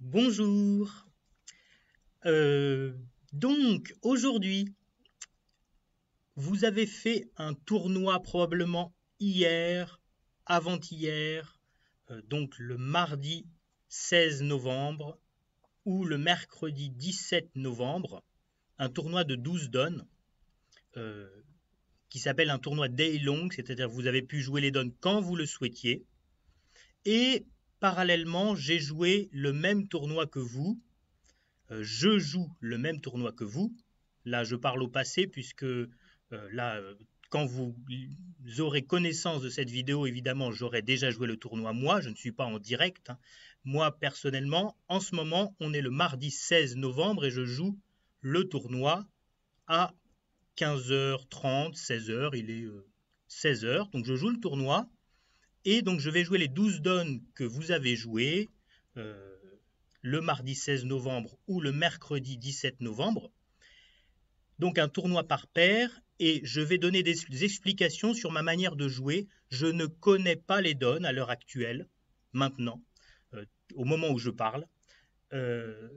Bonjour. Euh, donc aujourd'hui, vous avez fait un tournoi probablement hier, avant-hier, donc le mardi 16 novembre ou le mercredi 17 novembre, un tournoi de 12 donnes euh, qui s'appelle un tournoi day long, c'est-à-dire que vous avez pu jouer les donnes quand vous le souhaitiez. Et parallèlement, j'ai joué le même tournoi que vous. Je joue le même tournoi que vous. Là, je parle au passé puisque là, quand vous aurez connaissance de cette vidéo, évidemment, j'aurai déjà joué le tournoi moi. Je ne suis pas en direct, hein. Moi, personnellement, en ce moment, on est le mardi 16 novembre et je joue le tournoi à 15h30, 16h. Il est 16h. Donc, je joue le tournoi et donc je vais jouer les 12 donnes que vous avez jouées. Euh, le mardi 16 novembre ou le mercredi 17 novembre. Donc un tournoi par paire et je vais donner des explications sur ma manière de jouer. Je ne connais pas les donnes à l'heure actuelle, maintenant, euh, au moment où je parle, euh,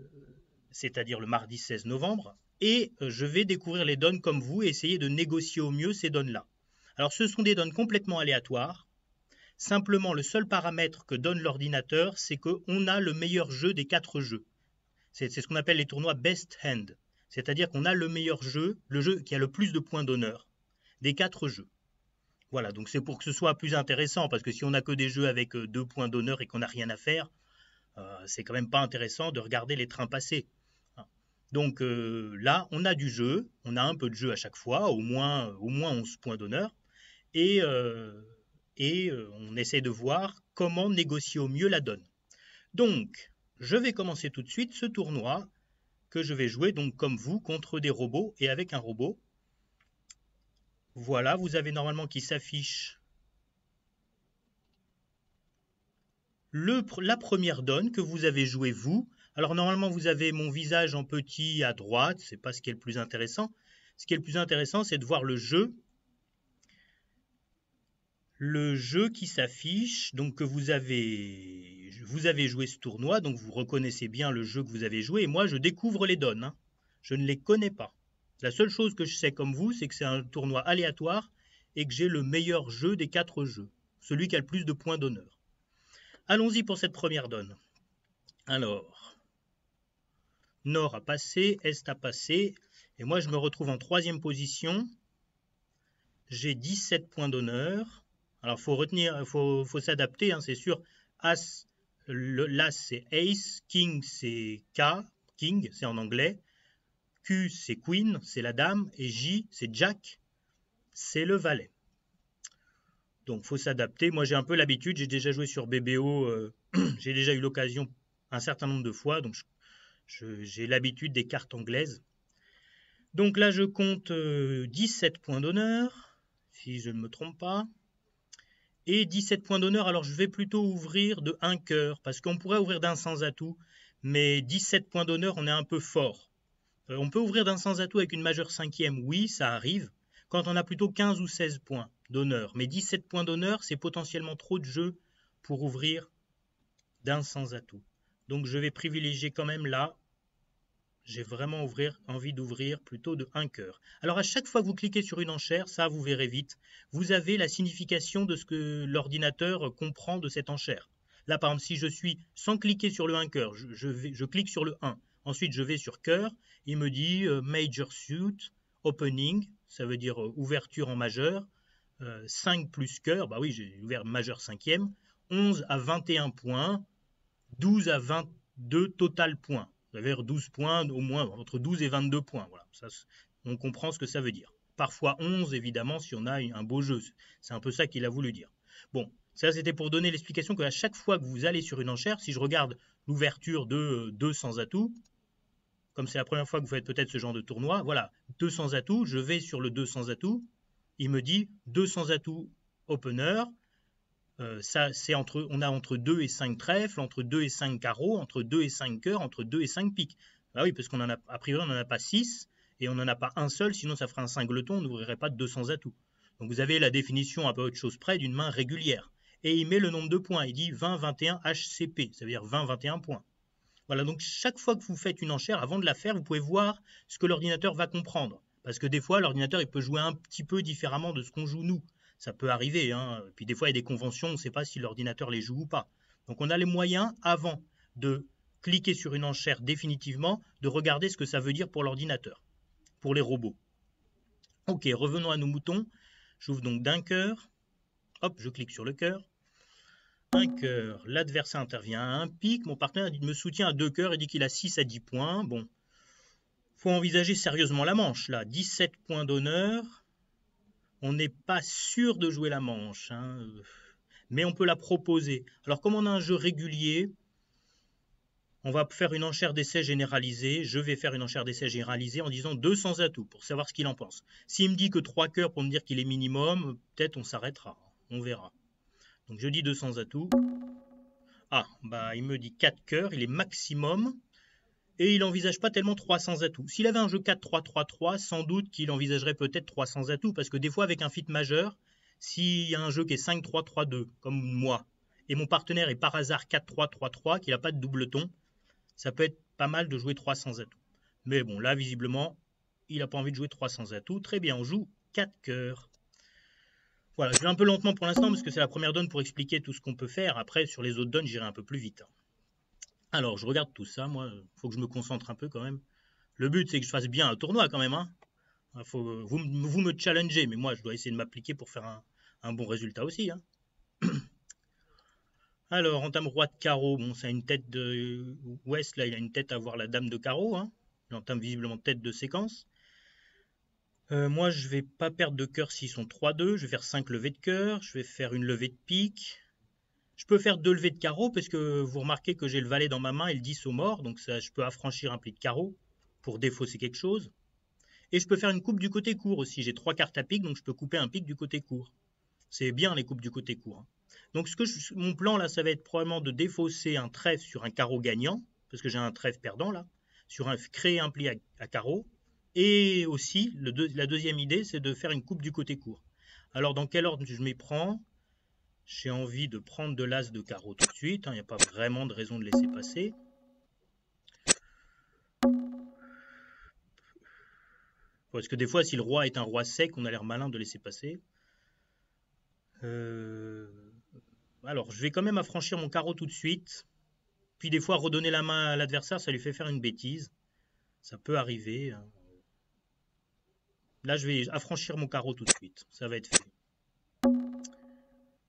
c'est-à-dire le mardi 16 novembre, et je vais découvrir les donnes comme vous et essayer de négocier au mieux ces donnes-là. Alors ce sont des donnes complètement aléatoires. Simplement, le seul paramètre que donne l'ordinateur, c'est qu'on a le meilleur jeu des 4 jeux. C'est ce qu'on appelle les tournois best hand. C'est-à-dire qu'on a le meilleur jeu, le jeu qui a le plus de points d'honneur des 4 jeux. Voilà, donc c'est pour que ce soit plus intéressant, parce que si on n'a que des jeux avec 2 points d'honneur et qu'on n'a rien à faire, c'est quand même pas intéressant de regarder les trains passer. Donc là, on a du jeu, on a un peu de jeu à chaque fois, au moins 11 points d'honneur, et, on essaie de voir comment négocier au mieux la donne. Donc, je vais commencer tout de suite ce tournoi que je vais jouer donc comme vous contre des robots et avec un robot. Voilà, vous avez normalement qui s'affiche la première donne que vous avez jouée vous. Alors normalement vous avez mon visage en petit à droite, c'est pas ce qui est le plus intéressant. Ce qui est le plus intéressant, c'est de voir le jeu qui s'affiche, donc que vous avez joué ce tournoi, donc vous reconnaissez bien le jeu que vous avez joué, et moi je découvre les donnes, hein. Je ne les connais pas. La seule chose que je sais comme vous, c'est que c'est un tournoi aléatoire et que j'ai le meilleur jeu des 4 jeux, celui qui a le plus de points d'honneur. Allons-y pour cette première donne. Alors, Nord a passé, Est a passé, et moi je me retrouve en 3e position. J'ai 17 points d'honneur. Alors, faut retenir, faut s'adapter, hein, c'est sûr. As, l'As c'est Ace, King c'est K, King c'est en anglais. Q c'est Queen, c'est la dame, et J c'est Jack, c'est le valet. Donc, faut s'adapter. Moi, j'ai un peu l'habitude, j'ai déjà joué sur BBO, j'ai déjà eu l'occasion un certain nombre de fois, donc j'ai l'habitude des cartes anglaises. Donc là, je compte 17 points d'honneur, si je ne me trompe pas. Et 17 points d'honneur, alors je vais plutôt ouvrir de 1 cœur, parce qu'on pourrait ouvrir d'un sans atout, mais 17 points d'honneur, on est un peu fort. On peut ouvrir d'un sans atout avec une majeure 5e, oui, ça arrive, quand on a plutôt 15 ou 16 points d'honneur. Mais 17 points d'honneur, c'est potentiellement trop de jeu pour ouvrir d'un sans atout. Donc je vais privilégier quand même là, j'ai vraiment envie d'ouvrir plutôt de 1 cœur. Alors à chaque fois que vous cliquez sur une enchère, ça vous verrez vite, vous avez la signification de ce que l'ordinateur comprend de cette enchère. Là par exemple, si je suis sans cliquer sur le 1 cœur, je clique sur le 1. Ensuite je vais sur cœur, il me dit Major Suit, Opening, ça veut dire ouverture en majeur, 5 plus cœur, bah oui j'ai ouvert majeur 5e, 11 à 21 points, 12 à 22 total points. Vous avez 12 points, au moins entre 12 et 22 points. Voilà, ça, on comprend ce que ça veut dire. Parfois 11, évidemment, si on a un beau jeu. C'est un peu ça qu'il a voulu dire. Bon, ça c'était pour donner l'explication qu'à chaque fois que vous allez sur une enchère, si je regarde l'ouverture de 2 sans atout, comme c'est la première fois que vous faites peut-être ce genre de tournoi, voilà, 2 sans atout, je vais sur le 2 sans atout, il me dit 2 sans atout opener, ça, on a entre 2 et 5 trèfles, entre 2 et 5 carreaux, entre 2 et 5 cœurs, entre 2 et 5 piques. Ah oui, parce a priori, on n'en a pas 6 et on n'en a pas un seul, sinon ça ferait un singleton, on n'ouvrirait pas de 200 atouts. Donc vous avez la définition à peu autre chose près d'une main régulière. Et il met le nombre de points, il dit 20-21 HCP, ça veut dire 20-21 points. Voilà, donc chaque fois que vous faites une enchère, avant de la faire, vous pouvez voir ce que l'ordinateur va comprendre. Parce que des fois, l'ordinateur, il peut jouer un petit peu différemment de ce qu'on joue nous. Ça peut arriver, hein. Puis des fois, il y a des conventions, on ne sait pas si l'ordinateur les joue ou pas. Donc on a les moyens, avant de cliquer sur une enchère définitivement, de regarder ce que ça veut dire pour l'ordinateur, pour les robots. Ok, revenons à nos moutons. J'ouvre donc d'un cœur. Hop, je clique sur le cœur. Un cœur, l'adversaire intervient à un pic. Mon partenaire me soutient à 2 cœurs et dit qu'il a 6 à 10 points. Bon, faut envisager sérieusement la manche là. 17 points d'honneur. On n'est pas sûr de jouer la manche, hein, mais on peut la proposer. Alors comme on a un jeu régulier, on va faire une enchère d'essai généralisée. Je vais faire une enchère d'essai généralisée en disant 200 atouts pour savoir ce qu'il en pense. S'il me dit que 3 cœurs pour me dire qu'il est minimum, peut-être on s'arrêtera. On verra. Donc je dis 200 atouts. Ah, bah il me dit 4 cœurs, il est maximum. Et il n'envisage pas tellement 300 atouts. S'il avait un jeu 4-3-3-3, sans doute qu'il envisagerait peut-être 300 atouts, parce que des fois avec un fit majeur, s'il y a un jeu qui est 5-3-3-2, comme moi, et mon partenaire est par hasard 4-3-3-3, qu'il n'a pas de double ton, ça peut être pas mal de jouer 300 atouts. Mais bon, là, visiblement, il n'a pas envie de jouer 300 atouts. Très bien, on joue 4 cœurs. Voilà, je vais un peu lentement pour l'instant, parce que c'est la première donne pour expliquer tout ce qu'on peut faire. Après, sur les autres donnes, j'irai un peu plus vite. Alors, je regarde tout ça, moi, il faut que je me concentre un peu quand même. Le but, c'est que je fasse bien un tournoi quand même, hein. Vous me challengez, mais moi, je dois essayer de m'appliquer pour faire un bon résultat aussi, hein. Alors, entame roi de carreau, bon, c'est une tête de West, là, il a une tête à voir la dame de carreau, hein. Il entame visiblement tête de séquence. Moi, je vais pas perdre de cœur s'ils sont 3-2, je vais faire 5 levées de cœur, je vais faire une levée de pique. Je peux faire 2 levées de carreau parce que vous remarquez que j'ai le valet dans ma main et le 10 au mort, donc ça, je peux affranchir un pli de carreau pour défausser quelque chose. Et je peux faire une coupe du côté court aussi, j'ai 3 cartes à pique, donc je peux couper un pic du côté court. C'est bien les coupes du côté court, hein. Donc mon plan là, ça va être probablement de défausser un trèfle sur un carreau gagnant, parce que j'ai un trèfle perdant là, créer un pli à carreau. Et aussi, la deuxième idée, c'est de faire une coupe du côté court. Alors dans quel ordre je m'y prends? J'ai envie de prendre de l'as de carreau tout de suite, hein, il n'y a pas vraiment de raison de laisser passer. Parce que des fois, si le roi est un roi sec, on a l'air malin de laisser passer. Alors, je vais quand même affranchir mon carreau tout de suite. Puis des fois, redonner la main à l'adversaire, ça lui fait faire une bêtise. Ça peut arriver, hein. Là, je vais affranchir mon carreau tout de suite. Ça va être fait.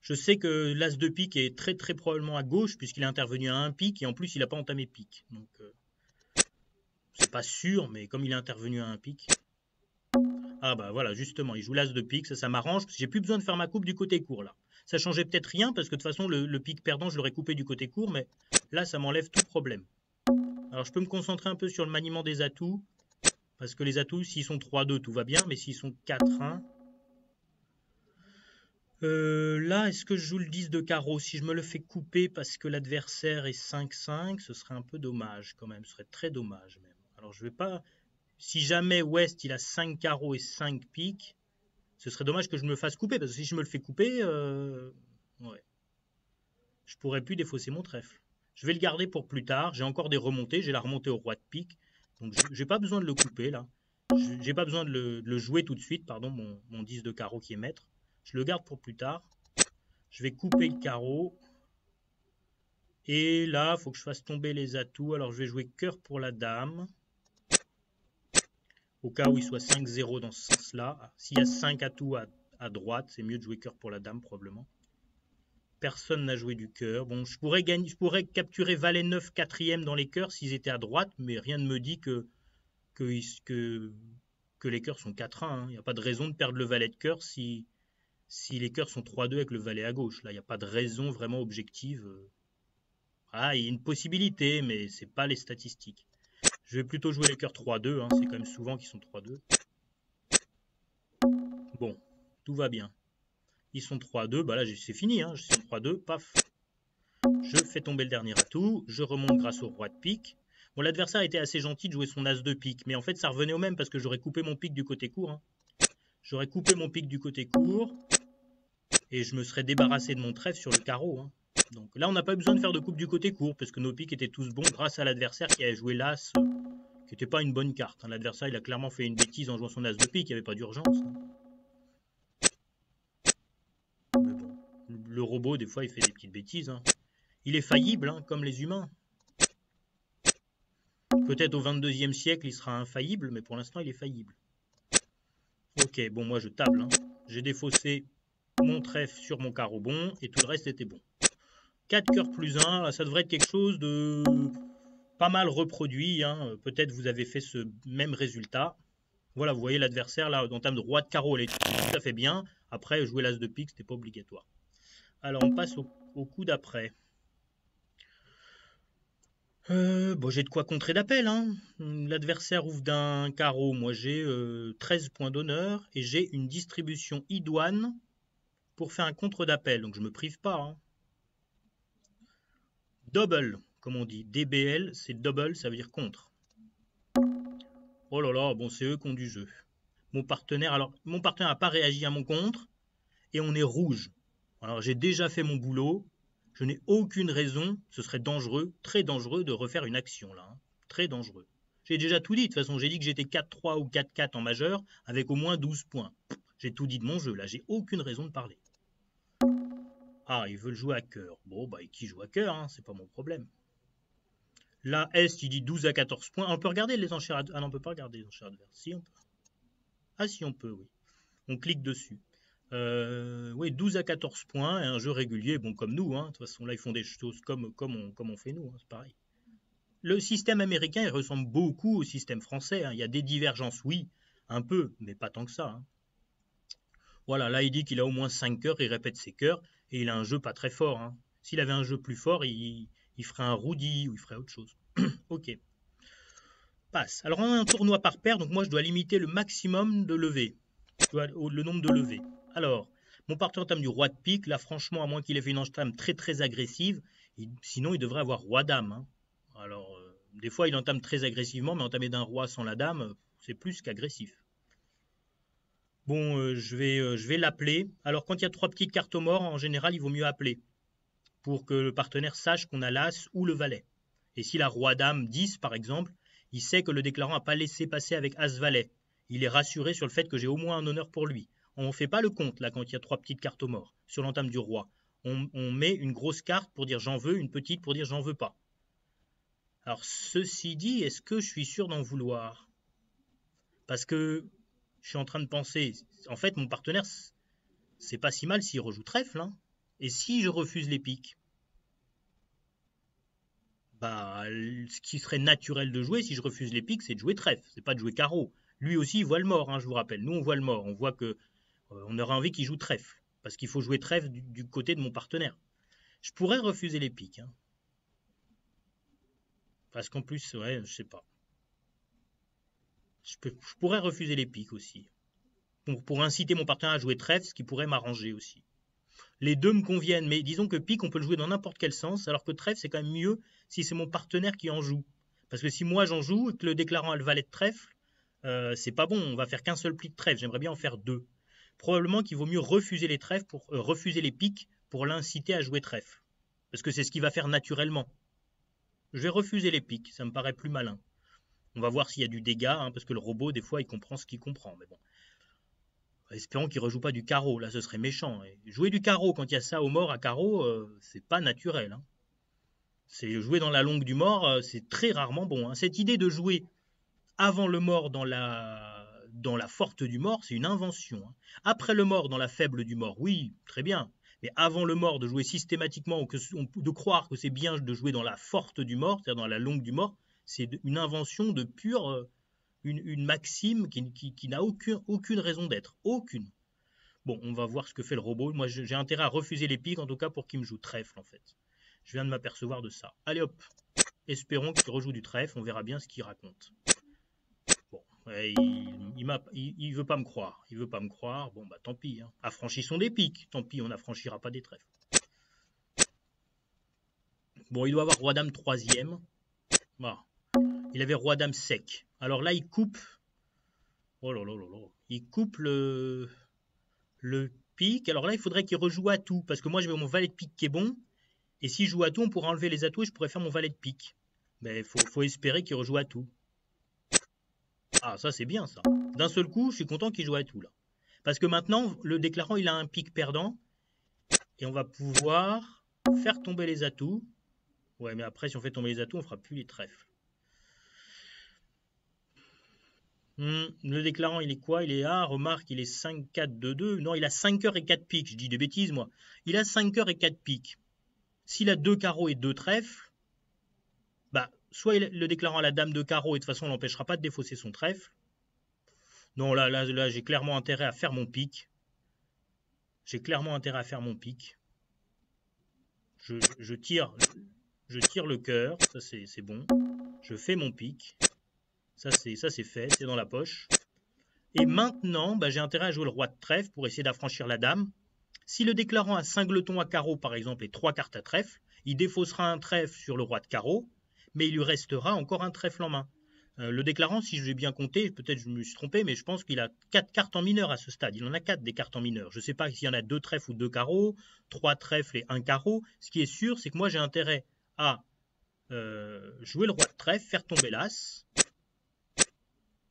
Je sais que l'as de pique est très très probablement à gauche, puisqu'il est intervenu à un pic, et en plus, il n'a pas entamé pique. Donc, c'est pas sûr, mais comme il est intervenu à un pic... Ah bah voilà, justement, il joue l'as de pique, ça m'arrange, parce que j'ai plus besoin de faire ma coupe du côté court, là. Ça changeait peut-être rien, parce que de toute façon, le pic perdant, je l'aurais coupé du côté court, mais là, ça m'enlève tout problème. Alors, je peux me concentrer un peu sur le maniement des atouts, parce que les atouts, s'ils sont 3-2, tout va bien, mais s'ils sont 4-1... là, est-ce que je joue le 10 de carreau? Si je me le fais couper parce que l'adversaire est 5-5, ce serait un peu dommage quand même, ce serait très dommage même. Alors, je vais pas... Si jamais West, il a 5 carreaux et 5 piques, ce serait dommage que je me le fasse couper, parce que si je me le fais couper, ouais, je pourrais plus défausser mon trèfle. Je vais le garder pour plus tard, j'ai encore des remontées, j'ai la remontée au roi de pique, donc j'ai pas besoin de le couper là. J'ai pas besoin de le jouer tout de suite, pardon, mon 10 de carreau qui est maître. Je le garde pour plus tard. Je vais couper le carreau. Et là, il faut que je fasse tomber les atouts. Alors, je vais jouer cœur pour la dame. Au cas où il soit 5-0 dans ce sens-là. S'il y a 5 atouts à droite, c'est mieux de jouer cœur pour la dame, probablement. Personne n'a joué du cœur. Bon, je pourrais capturer valet 9 quatrième dans les cœurs s'ils étaient à droite, mais rien ne me dit que les cœurs sont 4-1. Hein. Il n'y a pas de raison de perdre le valet de cœur si les cœurs sont 3-2 avec le valet à gauche. Là, il n'y a pas de raison vraiment objective. Ah, il y a une possibilité, mais ce n'est pas les statistiques. Je vais plutôt jouer les cœurs 3-2, hein. C'est quand même souvent qu'ils sont 3-2. Bon, tout va bien. Ils sont 3-2, bah là c'est fini, hein. Ils sont 3-2, paf. Je fais tomber le dernier atout, je remonte grâce au roi de pique. Bon, l'adversaire était assez gentil de jouer son as de pique, mais en fait ça revenait au même parce que j'aurais coupé mon pique du côté court, hein. J'aurais coupé mon pique du côté court et je me serais débarrassé de mon trèfle sur le carreau, hein. Donc là, on n'a pas eu besoin de faire de coupe du côté court, parce que nos pics étaient tous bons grâce à l'adversaire qui avait joué l'as, qui n'était pas une bonne carte. Hein. L'adversaire, il a clairement fait une bêtise en jouant son as de pique, il n'y avait pas d'urgence. Hein. Mais bon, le robot, des fois, il fait des petites bêtises. Hein. Il est faillible, hein, comme les humains. Peut-être au 22e siècle, il sera infaillible, mais pour l'instant, il est faillible. Ok, bon, moi, je table. Hein. J'ai défaussé mon trèfle sur mon carreau bon, et tout le reste était bon. 4 cœurs plus 1, là, ça devrait être quelque chose de pas mal reproduit. Hein. Peut-être vous avez fait ce même résultat. Voilà, vous voyez l'adversaire, là, en termes de roi de carreau, elle est tout à fait bien. Après, jouer l'as de pique, c'était pas obligatoire. Alors, on passe au coup d'après. Bon, j'ai de quoi contrer d'appel. Hein. L'adversaire ouvre d'un carreau. Moi, j'ai 13 points d'honneur et j'ai une distribution idoine pour faire un contre d'appel. Donc, je me prive pas. Hein. Double, comme on dit. DBL, c'est double, ça veut dire contre. Oh là là, bon, c'est eux qui ont du jeu. Mon partenaire n'a pas réagi à mon contre et on est rouge. Alors, j'ai déjà fait mon boulot. Je n'ai aucune raison, ce serait dangereux, très dangereux de refaire une action là. Hein. Très dangereux. J'ai déjà tout dit, de toute façon, j'ai dit que j'étais 4-3 ou 4-4 en majeur avec au moins 12 points. J'ai tout dit de mon jeu, là, j'ai aucune raison de parler. Ah, ils veulent jouer à cœur. Bon, bah, qui joue à cœur, hein, c'est pas mon problème. Là, Est, il dit 12 à 14 points. On peut regarder les enchères adverses. Ah non, on peut pas regarder les enchères adverses. Si, on peut. Ah si, on peut, oui. On clique dessus. Oui, 12 à 14 points et un jeu régulier, bon, comme nous. Hein. De toute façon, là, ils font des choses comme on fait nous, hein, c'est pareil. Le système américain, il ressemble beaucoup au système français. Hein. Il y a des divergences, oui, un peu, mais pas tant que ça. Hein. Voilà, là, il dit qu'il a au moins 5 cœurs, il répète ses cœurs, et il a un jeu pas très fort. Hein. S'il avait un jeu plus fort, il ferait un Rudy ou il ferait autre chose. Ok. Passe. Alors, on a un tournoi par paire, donc moi, je dois limiter le maximum de levées. Le nombre de levées. Alors, mon partenaire entame du roi de pique. Là, franchement, à moins qu'il ait fait une entame très très agressive, sinon il devrait avoir roi dame. Hein. Alors, des fois, il entame très agressivement, mais entamer d'un roi sans la dame, c'est plus qu'agressif. Bon, je vais l'appeler. Alors, quand il y a 3 petites cartes aux morts, en général, il vaut mieux appeler pour que le partenaire sache qu'on a l'as ou le valet. Et si la roi dame 10, par exemple, il sait que le déclarant n'a pas laissé passer avec as valet. Il est rassuré sur le fait que j'ai au moins un honneur pour lui. On ne fait pas le compte là quand il y a 3 petites cartes aux morts sur l'entame du roi. On met une grosse carte pour dire j'en veux, une petite pour dire j'en veux pas. Alors ceci dit, est-ce que je suis sûr d'en vouloir? Parce que je suis en train de penser, en fait mon partenaire, c'est pas si mal s'il rejoue trèfle. Hein. Et si je refuse les piques? Bah, ce qui serait naturel de jouer si je refuse les piques, c'est de jouer trèfle, c'est pas de jouer carreau. Lui aussi, il voit le mort, hein, je vous rappelle. Nous, on voit le mort. On voit que on aurait envie qu'il joue trèfle, parce qu'il faut jouer trèfle du côté de mon partenaire. Je pourrais refuser les piques, hein, parce qu'en plus, ouais, je sais pas. Je pourrais refuser les piques aussi, pour inciter mon partenaire à jouer trèfle, ce qui pourrait m'arranger aussi. Les deux me conviennent, mais disons que pique, on peut le jouer dans n'importe quel sens, alors que trèfle, c'est quand même mieux si c'est mon partenaire qui en joue. Parce que si moi j'en joue et que le déclarant a le valet de trèfle, c'est pas bon, on va faire qu'un seul pli de trèfle, j'aimerais bien en faire 2. Probablement qu'il vaut mieux refuser les trèfles refuser les piques pour l'inciter à jouer trèfle. Parce que c'est ce qu'il va faire naturellement. Je vais refuser les piques, ça me paraît plus malin. On va voir s'il y a du dégât, hein, parce que le robot, des fois, il comprend ce qu'il comprend. Mais bon. Espérons qu'il ne rejoue pas du carreau, là ce serait méchant. Et jouer du carreau quand il y a ça au mort à carreau, c'est pas naturel. Hein. C'est jouer dans la longue du mort, c'est très rarement bon. Hein. Cette idée de jouer avant le mort dans la forte du mort, c'est une invention. Hein. Après le mort dans la faible du mort, oui, très bien. Mais avant le mort, de jouer systématiquement ou de croire que c'est bien de jouer dans la forte du mort, c'est-à-dire dans la longue du mort, c'est une invention de pure, une maxime qui n'a aucune raison d'être. Aucune. Bon, on va voir ce que fait le robot. Moi, j'ai intérêt à refuser les piques, en tout cas pour qu'il me joue trèfle, en fait. Je viens de m'apercevoir de ça. Allez hop, espérons qu'il rejoue du trèfle, on verra bien ce qu'il raconte. Bon, il veut pas me croire. Il veut pas me croire. Bon, bah tant pis. Hein. Affranchissons des piques. Tant pis, on n'affranchira pas des trèfles. Bon, il doit avoir roi-dame 3e. Voilà. Il avait roi-dame sec. Alors là, il coupe. Oh là là là là. Il coupe le pique. Alors là, il faudrait qu'il rejoue à tout. Parce que moi, j'ai mon valet de pique qui est bon. Et s'il joue atout, on pourra enlever les atouts et je pourrais faire mon valet de pique. Mais faut espérer qu'il rejoue atout. Ah, ça c'est bien ça. D'un seul coup, je suis content qu'il joue atout là. Parce que maintenant, le déclarant, il a un pique perdant. Et on va pouvoir faire tomber les atouts. Ouais, mais après, si on fait tomber les atouts, on fera plus les trèfles. Le déclarant, il est quoi? Il est A, remarque, il est 5, 4, 2, 2. Non, il a 5 cœurs et 4 piques. Je dis des bêtises, moi. Il a 5 cœurs et 4 piques. S'il a 2 carreaux et 2 trèfles, bah, soit le déclarant a la dame de carreau et de toute façon, on l'empêchera pas de défausser son trèfle. Non, là j'ai clairement intérêt à faire mon pique. J'ai clairement intérêt à faire mon pique. Je tire le cœur, ça c'est bon. Je fais mon pique. Ça c'est fait, c'est dans la poche. Et maintenant, bah, j'ai intérêt à jouer le roi de trèfle pour essayer d'affranchir la dame. Si le déclarant a cingleton à carreau, par exemple, et 3 cartes à trèfle, il défaussera un trèfle sur le roi de carreau, mais il lui restera encore un trèfle en main. Le déclarant, si je l'ai bien compté, peut-être je me suis trompé, mais je pense qu'il a 4 cartes en mineur à ce stade. Il en a 4 des cartes en mineur. Je ne sais pas s'il y en a 2 trèfles ou 2 carreaux, 3 trèfles et 1 carreau. Ce qui est sûr, c'est que moi j'ai intérêt à jouer le roi de trèfle, faire tomber l'as.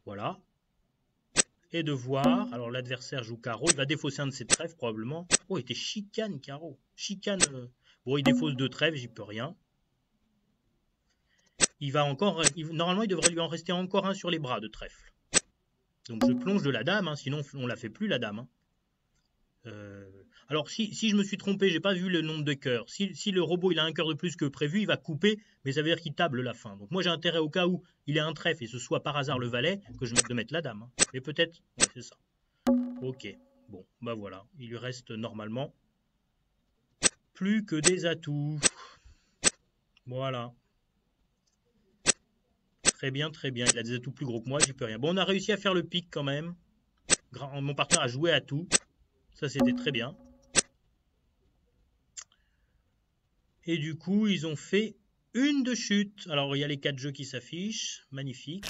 Voilà. Et de voir, alors l'adversaire joue carreau, il va défausser un de ses trèfles probablement. Oh, il était chicane carreau. Chicane. Bon, il défausse 2 trèfles, j'y peux rien. Il va encore, normalement, il devrait lui en rester encore un sur les bras de trèfle. Donc je plonge de la dame, hein, sinon on la fait plus la dame. Hein. Alors si je me suis trompé, j'ai pas vu le nombre de cœurs. Si le robot il a un cœur de plus que prévu, il va couper, mais ça veut dire qu'il table la fin. Donc moi j'ai intérêt au cas où il a un trèfle et ce soit par hasard le valet, que je mette de mettre la dame. Hein. Mais peut-être, ouais, c'est ça. Ok, bon, bah voilà, il lui reste normalement plus que des atouts. Voilà. Très bien, très bien. Il a des atouts plus gros que moi, j'y peux rien. Bon, on a réussi à faire le pic quand même. Mon partenaire a joué à tout. Ça, c'était très bien. Et du coup, ils ont fait une de chute. Alors, il y a les 4 jeux qui s'affichent. Magnifique.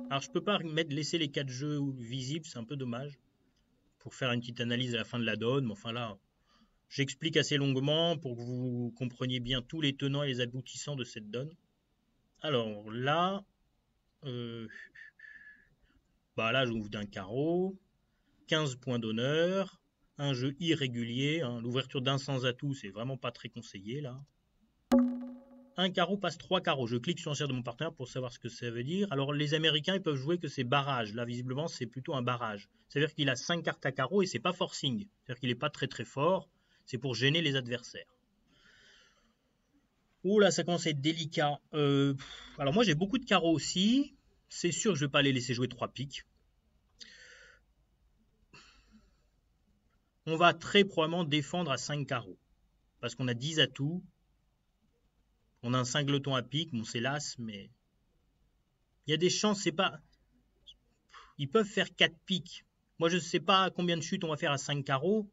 Alors, je peux pas laisser les 4 jeux visibles. C'est un peu dommage. Pour faire une petite analyse à la fin de la donne. Mais enfin là, j'explique assez longuement pour que vous compreniez bien tous les tenants et les aboutissants de cette donne. Alors là, là j'ouvre d'un carreau, 15 points d'honneur, un jeu irrégulier, hein. L'ouverture d'un sans atout, c'est vraiment pas très conseillé là. Un carreau passe 3 carreaux. Je clique sur l'enchère de mon partenaire pour savoir ce que ça veut dire. Alors les Américains ils peuvent jouer que c'est barrage. Là visiblement c'est plutôt un barrage. C'est-à-dire qu'il a 5 cartes à carreau et c'est pas forcing. C'est-à-dire qu'il n'est pas très très fort. C'est pour gêner les adversaires. Oh là, ça commence à être délicat. Alors moi j'ai beaucoup de carreaux aussi. C'est sûr que je ne vais pas les laisser jouer 3 piques. On va très probablement défendre à 5 carreaux. Parce qu'on a 10 atouts. On a un cingleton à pique. Bon, c'est l'as, mais... Il y a des chances, c'est pas... Ils peuvent faire 4 piques. Moi, je ne sais pas combien de chutes on va faire à 5 carreaux.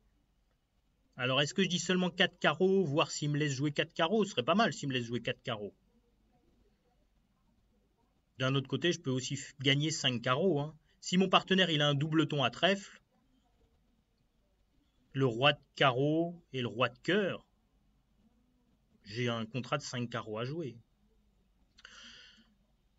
Alors, est-ce que je dis seulement 4 carreaux, voir s'il me laisse jouer 4 carreaux? Ce serait pas mal s'il me laisse jouer 4 carreaux. D'un autre côté, je peux aussi gagner 5 carreaux. Hein. Si mon partenaire il a un doubleton à trèfle, le roi de carreau et le roi de cœur, j'ai un contrat de 5 carreaux à jouer.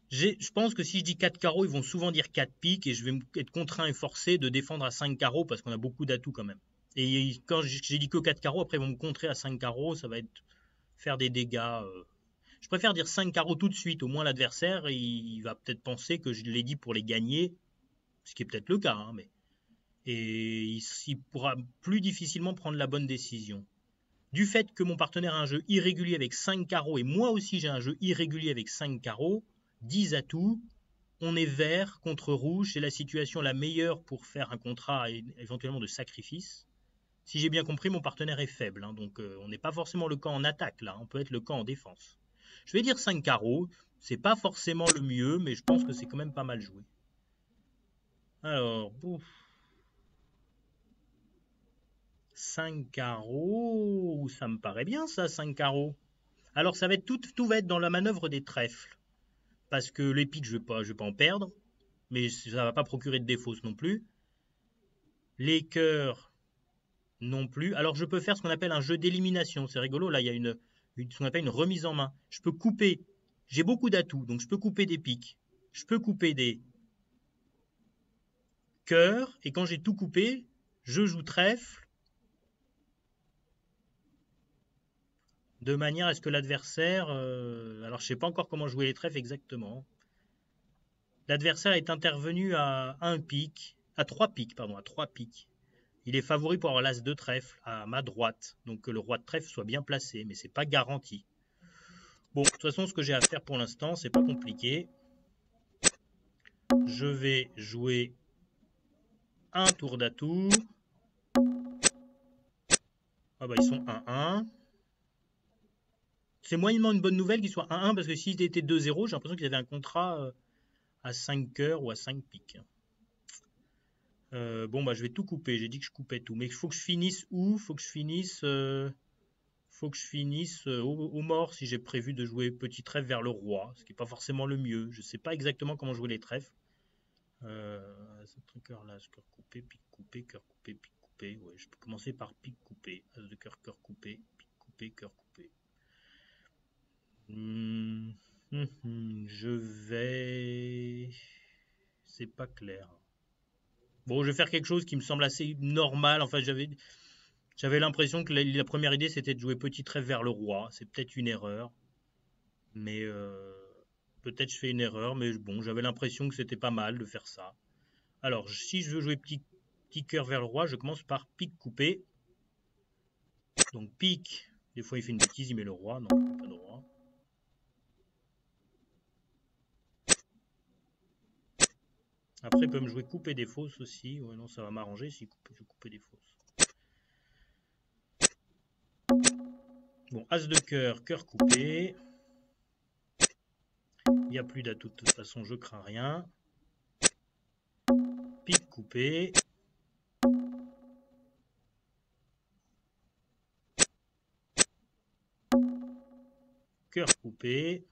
Je pense que si je dis 4 carreaux, ils vont souvent dire 4 piques et je vais être contraint et forcé de défendre à 5 carreaux parce qu'on a beaucoup d'atouts quand même. Et quand j'ai dit que 4 carreaux, après ils vont me contrer à 5 carreaux, ça va être faire des dégâts. Je préfère dire 5 carreaux tout de suite, au moins l'adversaire, il va peut-être penser que je l'ai dit pour les gagner, ce qui est peut-être le cas, hein, mais... Et il pourra plus difficilement prendre la bonne décision. Du fait que mon partenaire a un jeu irrégulier avec 5 carreaux et moi aussi j'ai un jeu irrégulier avec 5 carreaux, 10 atouts, on est vert contre rouge, c'est la situation la meilleure pour faire un contrat éventuellement de sacrifice. Si j'ai bien compris, mon partenaire est faible, hein, donc on n'est pas forcément le camp en attaque là, on peut être le camp en défense. Je vais dire 5 carreaux, c'est pas forcément le mieux, mais je pense que c'est quand même pas mal joué. Alors, 5 carreaux, ça me paraît bien ça, 5 carreaux. Alors ça va être tout va être dans la manœuvre des trèfles. Parce que les piques, je vais pas en perdre. Mais ça va pas procurer de défausse non plus. Les cœurs, Non plus. Alors je peux faire ce qu'on appelle un jeu d'élimination. C'est rigolo, là il y a ce qu'on appelle une remise en main. Je peux couper, j'ai beaucoup d'atouts, donc je peux couper des piques, je peux couper des cœurs, et quand j'ai tout coupé, je joue trèfle, de manière à ce que l'adversaire... alors je sais pas encore comment jouer les trèfles exactement. L'adversaire est intervenu à 1 pique, à 3 piques, pardon, à 3 piques. Il est favori pour avoir l'as de trèfle à ma droite, donc que le roi de trèfle soit bien placé, mais c'est pas garanti. Bon, de toute façon, ce que j'ai à faire pour l'instant, c'est pas compliqué. Je vais jouer un tour d'atout. Ah bah ils sont 1-1. C'est moyennement une bonne nouvelle qu'ils soient 1-1 parce que s'ils étaient 2-0, j'ai l'impression qu'ils avaient un contrat à 5 cœurs ou à 5 piques. Bon bah je vais tout couper, j'ai dit que je coupais tout. Mais il faut que je finisse où? Faut que je finisse au mort si j'ai prévu de jouer petit trèfle vers le roi, ce qui n'est pas forcément le mieux. Je ne sais pas exactement comment jouer les trèfles. Ce cœur là, cœur coupé, pique coupé, cœur coupé, pique coupé. Ouais, je peux commencer par pique coupé. As de cœur, cœur coupé, pique coupé, cœur coupé. Je vais... C'est pas clair. Bon, je vais faire quelque chose qui me semble assez normal. Enfin, j'avais l'impression que la première idée, c'était de jouer petit trèfle vers le roi. C'est peut-être une erreur. Mais peut-être je fais une erreur. Mais bon, j'avais l'impression que c'était pas mal de faire ça. Alors, si je veux jouer petit cœur vers le roi, je commence par pique coupé. Donc pique. Des fois, il fait une bêtise, il met le roi. Non, pas de roi. Après, il peut me jouer couper des fausses aussi. Ouais, non, ça va m'arranger si je coupe des fausses. Bon, as de cœur, cœur coupé. Il n'y a plus d'atout de toute façon, je crains rien. Pique coupé. Cœur coupé.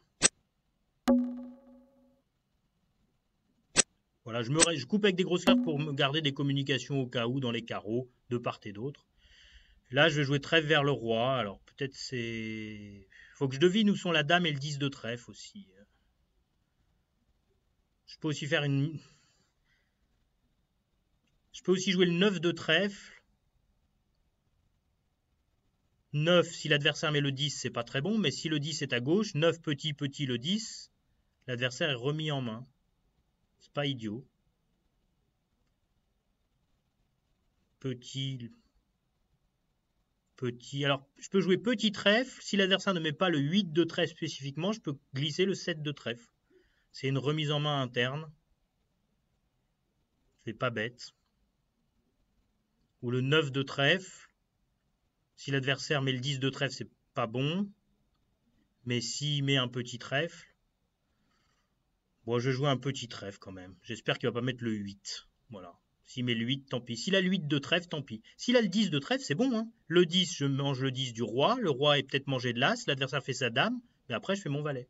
Voilà, je coupe avec des grosses cartes pour me garder des communications au cas où dans les carreaux, de part et d'autre. Là, je vais jouer trèfle vers le roi. Alors, peut-être c'est... Faut que je devine où sont la dame et le 10 de trèfle aussi. Je peux aussi faire une... Je peux aussi jouer le 9 de trèfle. 9, si l'adversaire met le 10, c'est pas très bon. Mais si le 10 est à gauche, 9 petit, petit, le 10, l'adversaire est remis en main. C'est pas idiot. Petit... Petit. Alors, je peux jouer petit trèfle. Si l'adversaire ne met pas le 8 de trèfle spécifiquement, je peux glisser le 7 de trèfle. C'est une remise en main interne. C'est pas bête. Ou le 9 de trèfle. Si l'adversaire met le 10 de trèfle, c'est pas bon. Mais s'il met un petit trèfle, bon, je vais jouer un petit trèfle quand même. J'espère qu'il va pas mettre le 8. Voilà. S'il met le 8, tant pis. S'il a le 8 de trèfle, tant pis. S'il a le 10 de trèfle, c'est bon. Hein. Le 10, je mange le 10 du roi. Le roi est peut-être mangé de l'as. L'adversaire fait sa dame. Mais après, je fais mon valet.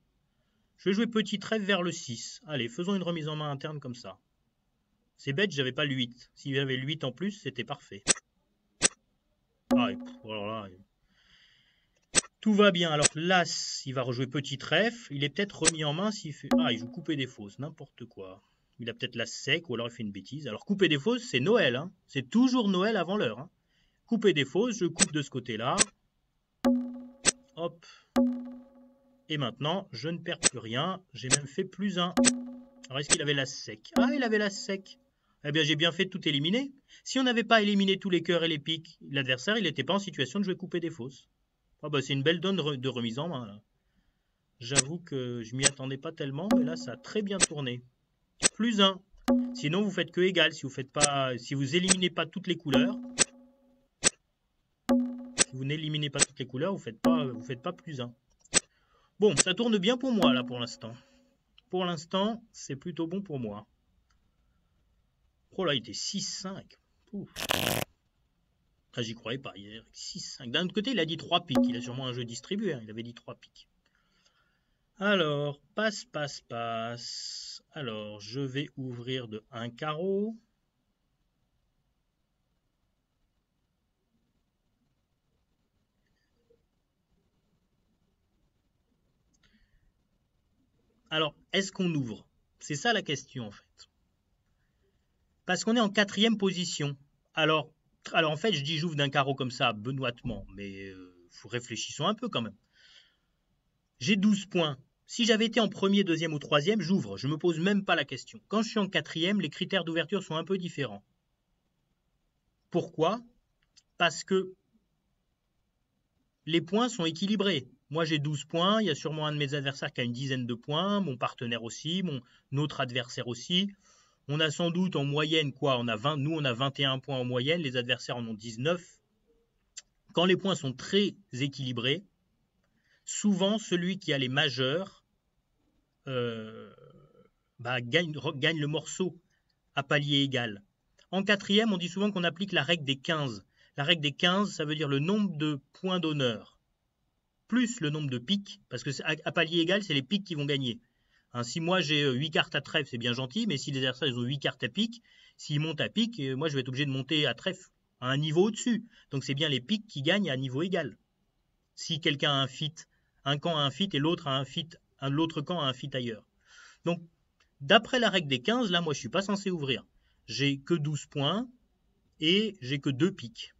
Je vais jouer petit trèfle vers le 6. Allez, faisons une remise en main interne comme ça. C'est bête, j'avais pas le 8. S'il y avait le 8 en plus, c'était parfait. Ah, alors là, tout va bien. Alors, l'as, il va rejouer petit trèfle. Il est peut-être remis en main s'il fait... Ah, il joue couper des fausses, n'importe quoi. Il a peut-être l'as sec ou alors il fait une bêtise. Alors, couper des fausses, c'est Noël. Hein. C'est toujours Noël avant l'heure. Hein. Couper des fausses, je coupe de ce côté-là. Hop. Et maintenant, je ne perds plus rien. J'ai même fait plus 1. Alors, est-ce qu'il avait l'as sec? Ah, il avait l'as sec. Eh bien, j'ai bien fait de tout éliminer. Si on n'avait pas éliminé tous les cœurs et les piques, l'adversaire, il n'était pas en situation de jouer couper des fausses. Ah bah, c'est une belle donne de remise en main. J'avoue que je m'y attendais pas tellement, mais là, ça a très bien tourné. Plus 1. Sinon, vous faites que égal. Si vous éliminez pas toutes les couleurs, si vous n'éliminez pas toutes les couleurs, vous faites pas plus 1. Bon, ça tourne bien pour moi, là, pour l'instant. Pour l'instant, c'est plutôt bon pour moi. Oh là, il était 6-5. Ah, j'y croyais pas hier. 6-5. D'un autre côté, il a dit 3 piques. Il a sûrement un jeu distribué. Hein. Il avait dit 3 piques. Alors, passe, passe, passe. Alors, je vais ouvrir de 1 carreau. Alors, est-ce qu'on ouvre? C'est ça la question en fait. Parce qu'on est en quatrième position. Alors, alors en fait, je dis j'ouvre d'un carreau comme ça, benoîtement, mais réfléchissons un peu quand même. J'ai 12 points. Si j'avais été en premier, deuxième ou troisième, j'ouvre. Je ne me pose même pas la question. Quand je suis en quatrième, les critères d'ouverture sont un peu différents. Pourquoi? Parce que les points sont équilibrés. Moi, j'ai 12 points. Il y a sûrement un de mes adversaires qui a une dizaine de points. Mon partenaire aussi. Mon autre adversaire aussi. On a sans doute en moyenne quoi? Nous, on a 21 points en moyenne. Les adversaires en ont 19. Quand les points sont très équilibrés, souvent celui qui a les majeurs euh, gagne le morceau à palier égal. En quatrième, on dit souvent qu'on applique la règle des 15. La règle des 15, ça veut dire le nombre de points d'honneur plus le nombre de piques, parce que à palier égal, c'est les piques qui vont gagner. Hein, si moi j'ai 8 cartes à trèfle, c'est bien gentil, mais si les adversaires ils ont 8 cartes à pique, s'ils montent à pique, moi je vais être obligé de monter à trèfle, à un niveau au-dessus. Donc c'est bien les piques qui gagnent à un niveau égal. Si quelqu'un a un fit, un camp a un fit et l'autre a un fit, l'autre camp a un fit ailleurs. Donc d'après la règle des 15, là moi je suis pas censé ouvrir. J'ai que 12 points et j'ai que 2 piques.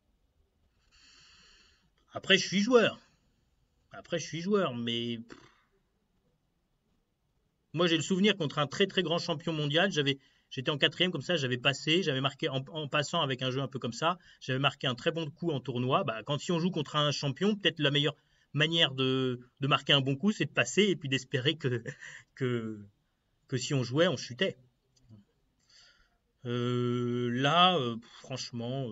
Après je suis joueur. Mais moi, j'ai le souvenir contre un très très grand champion mondial. J'étais en quatrième comme ça, j'avais passé, j'avais marqué en passant avec un jeu un peu comme ça, j'avais marqué un très bon coup en tournoi. Quand si on joue contre un champion, peut-être la meilleure manière de marquer un bon coup, c'est de passer et puis d'espérer que, que si on jouait, on chutait. Franchement,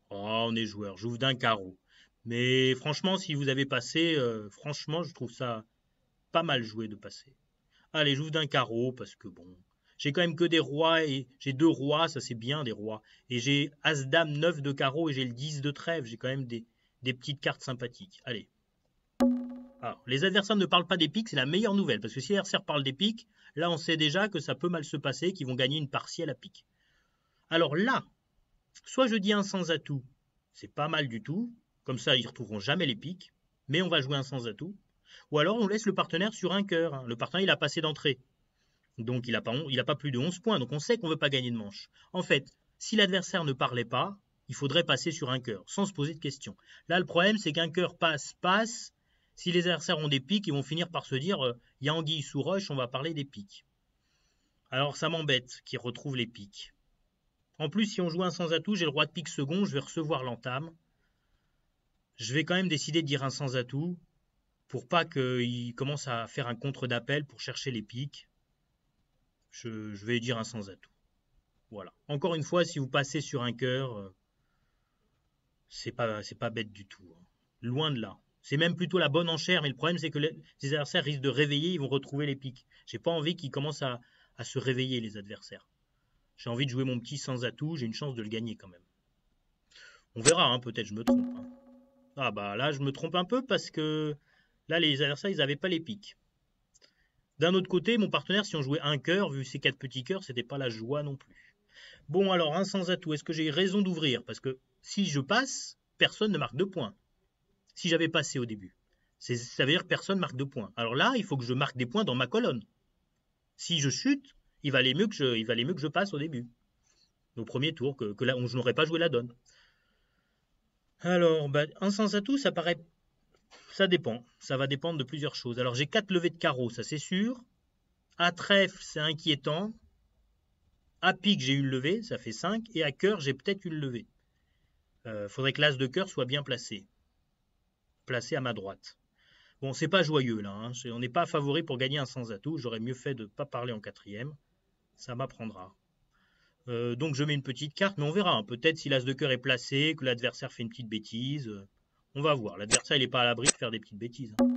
on est joueur. J'ouvre d'un carreau. Mais franchement, si vous avez passé, franchement, je trouve ça pas mal joué de passer. Allez, j'ouvre d'un carreau parce que bon, j'ai quand même que des rois et j'ai deux rois, ça c'est bien des rois. Et j'ai As-Dame 9 de carreau et j'ai le 10 de trèfle, j'ai quand même des petites cartes sympathiques. Allez. Alors, les adversaires ne parlent pas des piques, c'est la meilleure nouvelle parce que si les adversaires parlent des piques, là on sait déjà que ça peut mal se passer, qu'ils vont gagner une partielle à pique. Alors là, soit je dis un sans atout, c'est pas mal du tout, comme ça ils ne retrouveront jamais les piques, mais on va jouer un sans atout. Ou alors on laisse le partenaire sur un cœur. Hein. Le partenaire il a passé d'entrée. Donc il n'a pas plus de 11 points, donc on sait qu'on ne veut pas gagner de manche. En fait, si l'adversaire ne parlait pas, il faudrait passer sur un cœur, sans se poser de questions. Là, le problème, c'est qu'un cœur passe. Si les adversaires ont des piques, ils vont finir par se dire il y a anguille sous roche, on va parler des piques. Alors ça m'embête qu'ils retrouvent les piques. En plus, si on joue un sans atout, j'ai le roi de pique second, je vais recevoir l'entame. Je vais quand même décider de dire un sans atout pour pas qu'il commence à faire un contre d'appel pour chercher les piques. Je vais dire un sans atout. Voilà. Encore une fois, si vous passez sur un cœur, c'est pas bête du tout. Hein. Loin de là. C'est même plutôt la bonne enchère, mais le problème c'est que les adversaires risquent de réveiller, ils vont retrouver les piques. J'ai pas envie qu'ils commencent à se réveiller les adversaires. J'ai envie de jouer mon petit sans atout, j'ai une chance de le gagner quand même. On verra, hein, peut-être je me trompe. Hein. Ah bah là je me trompe un peu parce que là les adversaires ils n'avaient pas les piques. D'un autre côté, mon partenaire, si on jouait un cœur, vu ces quatre petits cœurs, c'était pas la joie non plus. Bon, alors, un sans atout, est-ce que j'ai raison d'ouvrir? Parce que si je passe, personne ne marque de points. Si j'avais passé au début. Ça veut dire que personne marque de points. Alors là, il faut que je marque des points dans ma colonne. Si je chute, il valait mieux que je passe au début. Au premier tour, que là, je n'aurais pas joué la donne. Alors, un sans atout, ça paraît. Ça dépend. Ça va dépendre de plusieurs choses. Alors, j'ai 4 levées de carreau, ça c'est sûr. À trèfle, c'est inquiétant. À pique, j'ai une levée, ça fait 5. Et à cœur, j'ai peut-être une levée. Faudrait que l'as de cœur soit bien placé. Placé à ma droite. Bon, c'est pas joyeux là. Hein. On n'est pas favori pour gagner un sans atout. J'aurais mieux fait de ne pas parler en quatrième. Ça m'apprendra. Donc je mets une petite carte, mais on verra. Hein. Peut-être si l'as de cœur est placé, que l'adversaire fait une petite bêtise. On va voir. L'adversaire, il n'est pas à l'abri de faire des petites bêtises. Hein.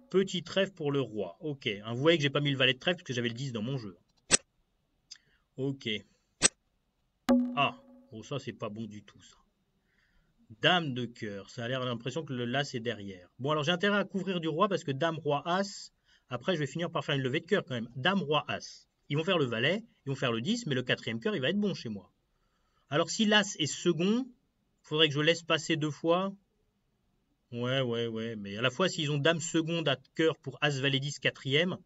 Petit trèfle pour le roi. Ok. Hein, vous voyez que j'ai pas mis le valet de trèfle parce que j'avais le 10 dans mon jeu. Ok. Ah, bon ça c'est pas bon du tout ça. Dame de cœur, ça a l'air l'impression que le l'as est derrière. Bon alors j'ai intérêt à couvrir du roi parce que dame, roi, as, après je vais finir par faire une levée de cœur quand même. Dame, roi, as. Ils vont faire le valet, ils vont faire le 10, mais le quatrième cœur il va être bon chez moi. Alors si l'as est second, il faudrait que je laisse passer deux fois. Ouais. Mais à la fois, s'ils ont dame seconde à cœur pour As Valet 10 quatrième,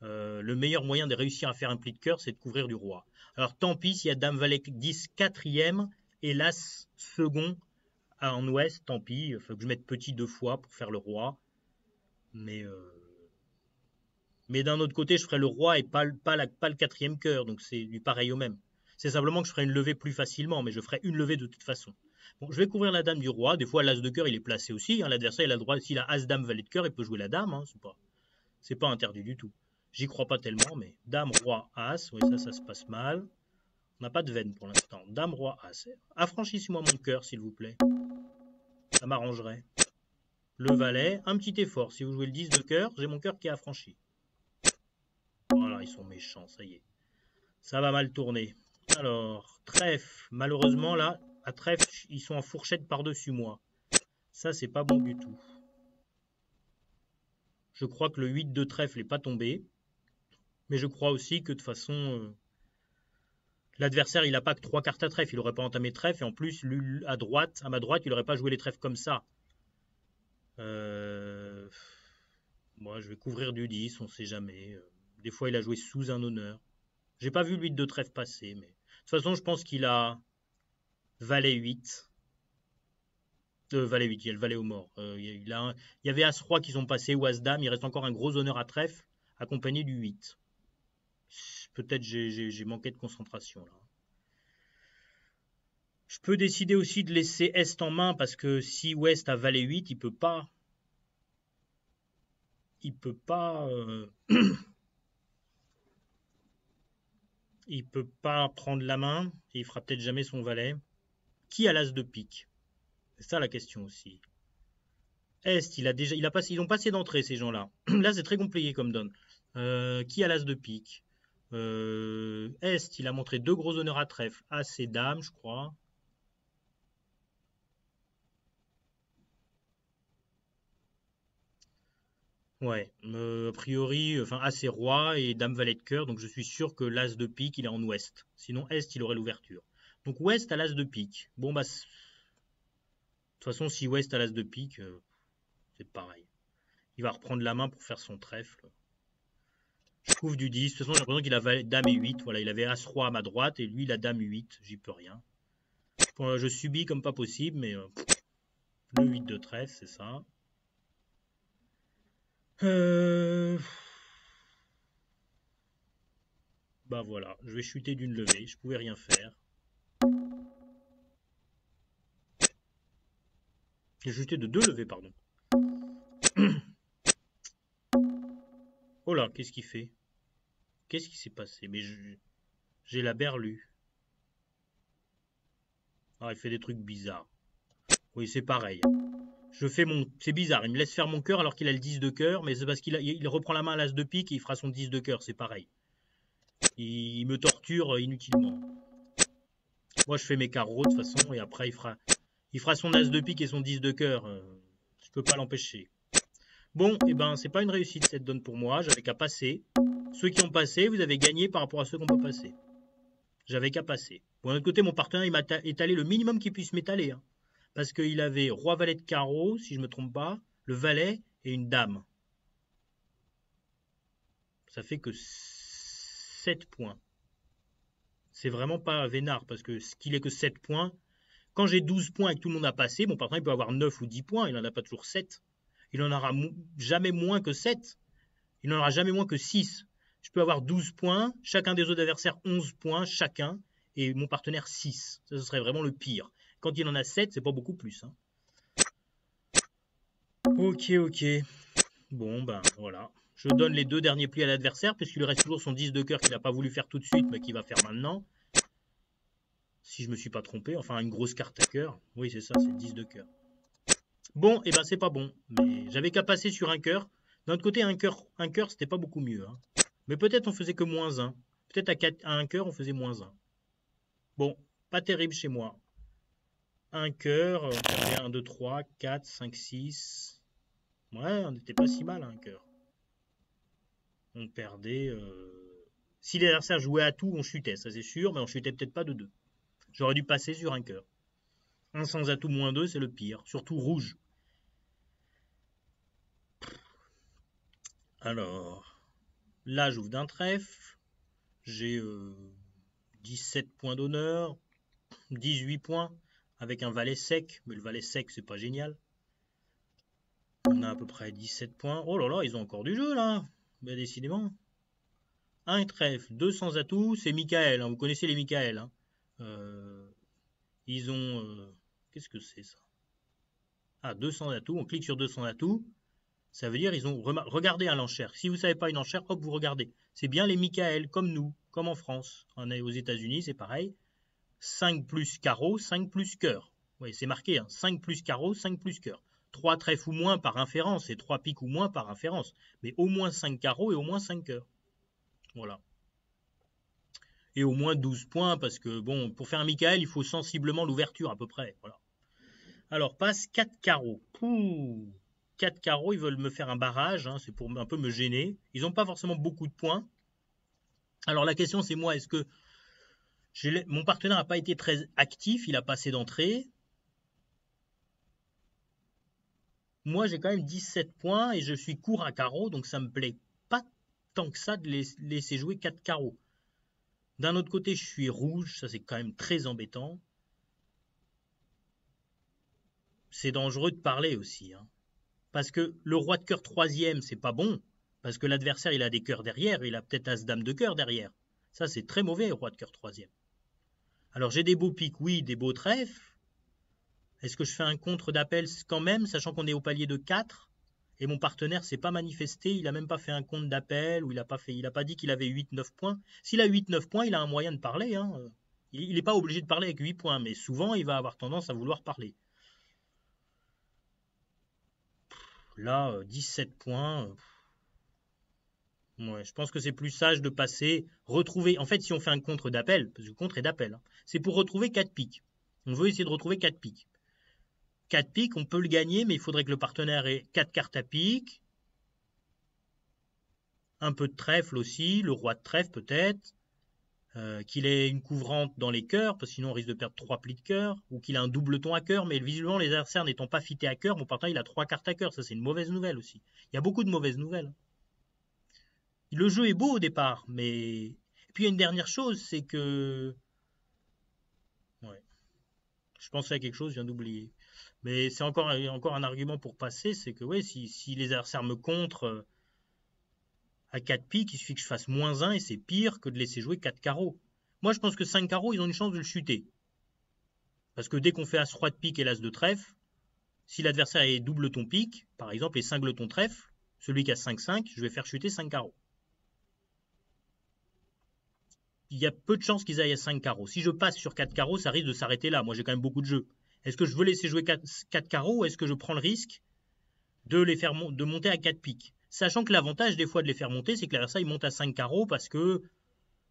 le meilleur moyen de réussir à faire un pli de cœur, c'est de couvrir du roi. Alors tant pis s'il y a dame Valet 10 quatrième et l'As second en ouest, tant pis. Il faut que je mette petit 2 fois pour faire le roi. Mais, d'un autre côté, je ferai le roi et pas le quatrième cœur, donc c'est du pareil au même. C'est simplement que je ferai une levée plus facilement, mais je ferai une levée de toute façon. Bon, je vais couvrir la dame du roi. Des fois, l'as de cœur, il est placé aussi, hein. L'adversaire, il a le droit, s'il a as, dame, valet de cœur, il peut jouer la dame, hein. C'est pas interdit du tout. J'y crois pas tellement, mais dame, roi, as, oui, ça se passe mal. On n'a pas de veine pour l'instant. Dame, roi, as. Affranchissez-moi mon cœur, s'il vous plaît. Ça m'arrangerait. Le valet, un petit effort. Si vous jouez le 10 de cœur, j'ai mon cœur qui est affranchi. Voilà, ils sont méchants, ça y est. Ça va mal tourner. Alors, trèfle. Malheureusement, là, à trèfle, ils sont en fourchette par-dessus moi. Ça, c'est pas bon du tout. Je crois que le 8 de trèfle n'est pas tombé. Mais je crois aussi que de toute façon, l'adversaire, il n'a pas que 3 cartes à trèfle. Il n'aurait pas entamé trèfle. Et en plus, à ma droite, il n'aurait pas joué les trèfles comme ça. Moi, je vais couvrir du 10, on ne sait jamais. Des fois, il a joué sous un honneur. J'ai pas vu le 8 de trèfle passer, mais de toute façon, je pense qu'il a valet 8. Valet 8, il y a le valet aux morts. Il y avait As-Roi qui sont passés ou As-Dame. Il reste encore un gros honneur à trèfle, accompagné du 8. Peut-être j'ai manqué de concentration là. Je peux décider aussi de laisser Est en main parce que si Ouest a valet 8, il peut pas. Il peut pas. Il peut pas prendre la main et il fera peut-être jamais son valet. Qui a l'as de pique? C'est ça la question aussi. Est, ils ont passé d'entrée ces gens-là. Là, c'est très compliqué comme donne. Qui a l'as de pique? Est, il a montré 2 gros honneurs à trèfle. As et dame, je crois. Ouais, a priori, enfin As et roi et dame valet de cœur, donc je suis sûr que l'as de pique, il est en ouest. Sinon, est, il aurait l'ouverture. Donc ouest à l'as de pique. Bon, bah, de toute façon, si ouest à l'as de pique, c'est pareil. Il va reprendre la main pour faire son trèfle. Je couvre du 10. De toute façon, j'ai l'impression qu'il a dame et 8. Voilà, il avait As-Roi à ma droite et lui, il a dame 8. J'y peux rien. Je subis comme pas possible, mais le 8 de trèfle, c'est ça. Bah voilà, je vais chuter d'une levée. Je pouvais rien faire. J'ai chuté de 2 levées, pardon. Oh là, qu'est-ce qu'il fait? Qu'est-ce qui s'est passé? Mais j'ai la berlue. Ah, il fait des trucs bizarres. Oui, c'est pareil. C'est bizarre, il me laisse faire mon cœur alors qu'il a le 10 de cœur, mais c'est parce qu'il reprend la main à l'as de pique et il fera son 10 de cœur, c'est pareil. Il me torture inutilement. Moi, je fais mes carreaux de toute façon, et après, il fera son as de pique et son 10 de cœur. Je peux pas l'empêcher. Bon, et ben, c'est pas une réussite cette donne pour moi, j'avais qu'à passer. Ceux qui ont passé, vous avez gagné par rapport à ceux qui n'ont pas passé. J'avais qu'à passer. Bon, d'un autre côté, mon partenaire, il m'a étalé le minimum qu'il puisse m'étaler. Hein, parce qu'il avait roi valet de carreau, si je me trompe pas, le valet et une dame. Ça fait que 7 points. C'est vraiment pas vénard, parce que ce qu'il est que 7 points, quand j'ai 12 points et que tout le monde a passé, mon partenaire peut avoir 9 ou 10 points, il n'en a pas toujours 7. Il n'en aura jamais moins que 7. Il n'en aura jamais moins que 6. Je peux avoir 12 points, chacun des autres adversaires 11 points chacun, et mon partenaire 6. Ça, ce serait vraiment le pire. Quand il en a 7, c'est pas beaucoup plus. Hein. Ok. Bon, ben voilà. Je donne les 2 derniers plis à l'adversaire, puisqu'il lui reste toujours son 10 de cœur qu'il n'a pas voulu faire tout de suite, mais qu'il va faire maintenant. Si je me suis pas trompé, enfin une grosse carte à cœur. Oui, c'est ça, c'est 10 de cœur. Bon, et ben c'est pas bon. Mais j'avais qu'à passer sur un cœur. D'un autre côté, un cœur, c'était pas beaucoup mieux. Hein. Mais peut-être on faisait que moins 1. Peut-être à un cœur, on faisait moins 1. Bon, pas terrible chez moi. Un cœur, on perdait 1, 2, 3, 4, 5, 6. Ouais, on n'était pas si mal à un cœur. On perdait... Si l'adversaire jouait à tout, on chutait, ça c'est sûr, mais on chutait peut-être pas de 2. J'aurais dû passer sur un cœur. 1 sans atout moins 2, c'est le pire. Surtout rouge. Alors, là, j'ouvre d'un trèfle. J'ai 17 points d'honneur, 18 points, avec un valet sec. Mais le valet sec, c'est pas génial. On a à peu près 17 points. Oh là là, ils ont encore du jeu, là. Ben, décidément. Un trèfle, 200 atouts, c'est Michael. Hein. Vous connaissez les Michael. Hein. Ils ont... Qu'est-ce que c'est, ça? Ah, 200 atouts. On clique sur 200 atouts. Ça veut dire ils ont regardé à l'enchère. Si vous ne savez pas une enchère, hop, vous regardez. C'est bien les Michael, comme nous, comme en France. On est aux États-Unis, c'est pareil. 5 plus carreau, 5 plus cœur. Oui, c'est marqué, hein. 5 plus carreau, 5 plus cœur. 3 trèfles ou moins par inférence et 3 piques ou moins par inférence. Mais au moins 5 carreaux et au moins 5 cœurs. Voilà. Et au moins 12 points, parce que, bon, pour faire un Michael, il faut sensiblement l'ouverture à peu près. Voilà. Alors, passe 4 carreaux. Pouh, 4 carreaux, ils veulent me faire un barrage, hein, c'est pour un peu me gêner. Ils n'ont pas forcément beaucoup de points. Alors la question c'est moi, est-ce que mon partenaire n'a pas été très actif, il a passé d'entrée. Moi j'ai quand même 17 points et je suis court à carreaux, donc ça me plaît pas tant que ça de laisser jouer 4 carreaux. D'un autre côté je suis rouge, ça c'est quand même très embêtant. C'est dangereux de parler aussi, hein. Parce que le roi de cœur troisième, c'est pas bon. Parce que l'adversaire, il a des cœurs derrière. Il a peut-être as-dame de cœur derrière. Ça, c'est très mauvais, roi de cœur troisième. Alors, j'ai des beaux piques, oui, des beaux trèfles. Est-ce que je fais un contre d'appel quand même, sachant qu'on est au palier de 4 et mon partenaire s'est pas manifesté, il n'a même pas fait un compte d'appel, ou il n'a pas dit qu'il avait 8-9 points. S'il a 8-9 points, il a un moyen de parler, hein. Il n'est pas obligé de parler avec 8 points, mais souvent, il va avoir tendance à vouloir parler. Là, 17 points... Ouais, je pense que c'est plus sage de passer, retrouver. En fait, si on fait un contre d'appel, parce que le contre est d'appel, hein, c'est pour retrouver 4 piques. On veut essayer de retrouver 4 piques. 4 piques, on peut le gagner, mais il faudrait que le partenaire ait 4 cartes à pique. Un peu de trèfle aussi, le roi de trèfle peut-être. Qu'il ait une couvrante dans les cœurs, parce que sinon on risque de perdre 3 plis de cœur. Ou qu'il a un doubleton à cœur, mais visiblement les adversaires n'étant pas fités à cœur, mon partenaire il a 3 cartes à cœur. Ça c'est une mauvaise nouvelle aussi. Il y a beaucoup de mauvaises nouvelles. Le jeu est beau au départ, mais... Et puis il y a une dernière chose, c'est que... Ouais. Je pensais à quelque chose, je viens d'oublier. Mais c'est encore un argument pour passer, c'est que ouais, si les adversaires me contrent à 4 piques, il suffit que je fasse -1 et c'est pire que de laisser jouer 4 carreaux. Moi je pense que 5 carreaux, ils ont une chance de le chuter. Parce que dès qu'on fait As-Roi de pique et l'As de trèfle, si l'adversaire est double ton pique, par exemple, et cingleton trèfle, celui qui a 5-5, je vais faire chuter 5 carreaux. Il y a peu de chances qu'ils aillent à 5 carreaux. Si je passe sur 4 carreaux, ça risque de s'arrêter là. Moi, j'ai quand même beaucoup de jeux. Est-ce que je veux laisser jouer 4 carreaux ou est-ce que je prends le risque de les faire de monter à 4 piques? Sachant que l'avantage des fois de les faire monter, c'est que l'adversaire il monte à 5 carreaux parce que,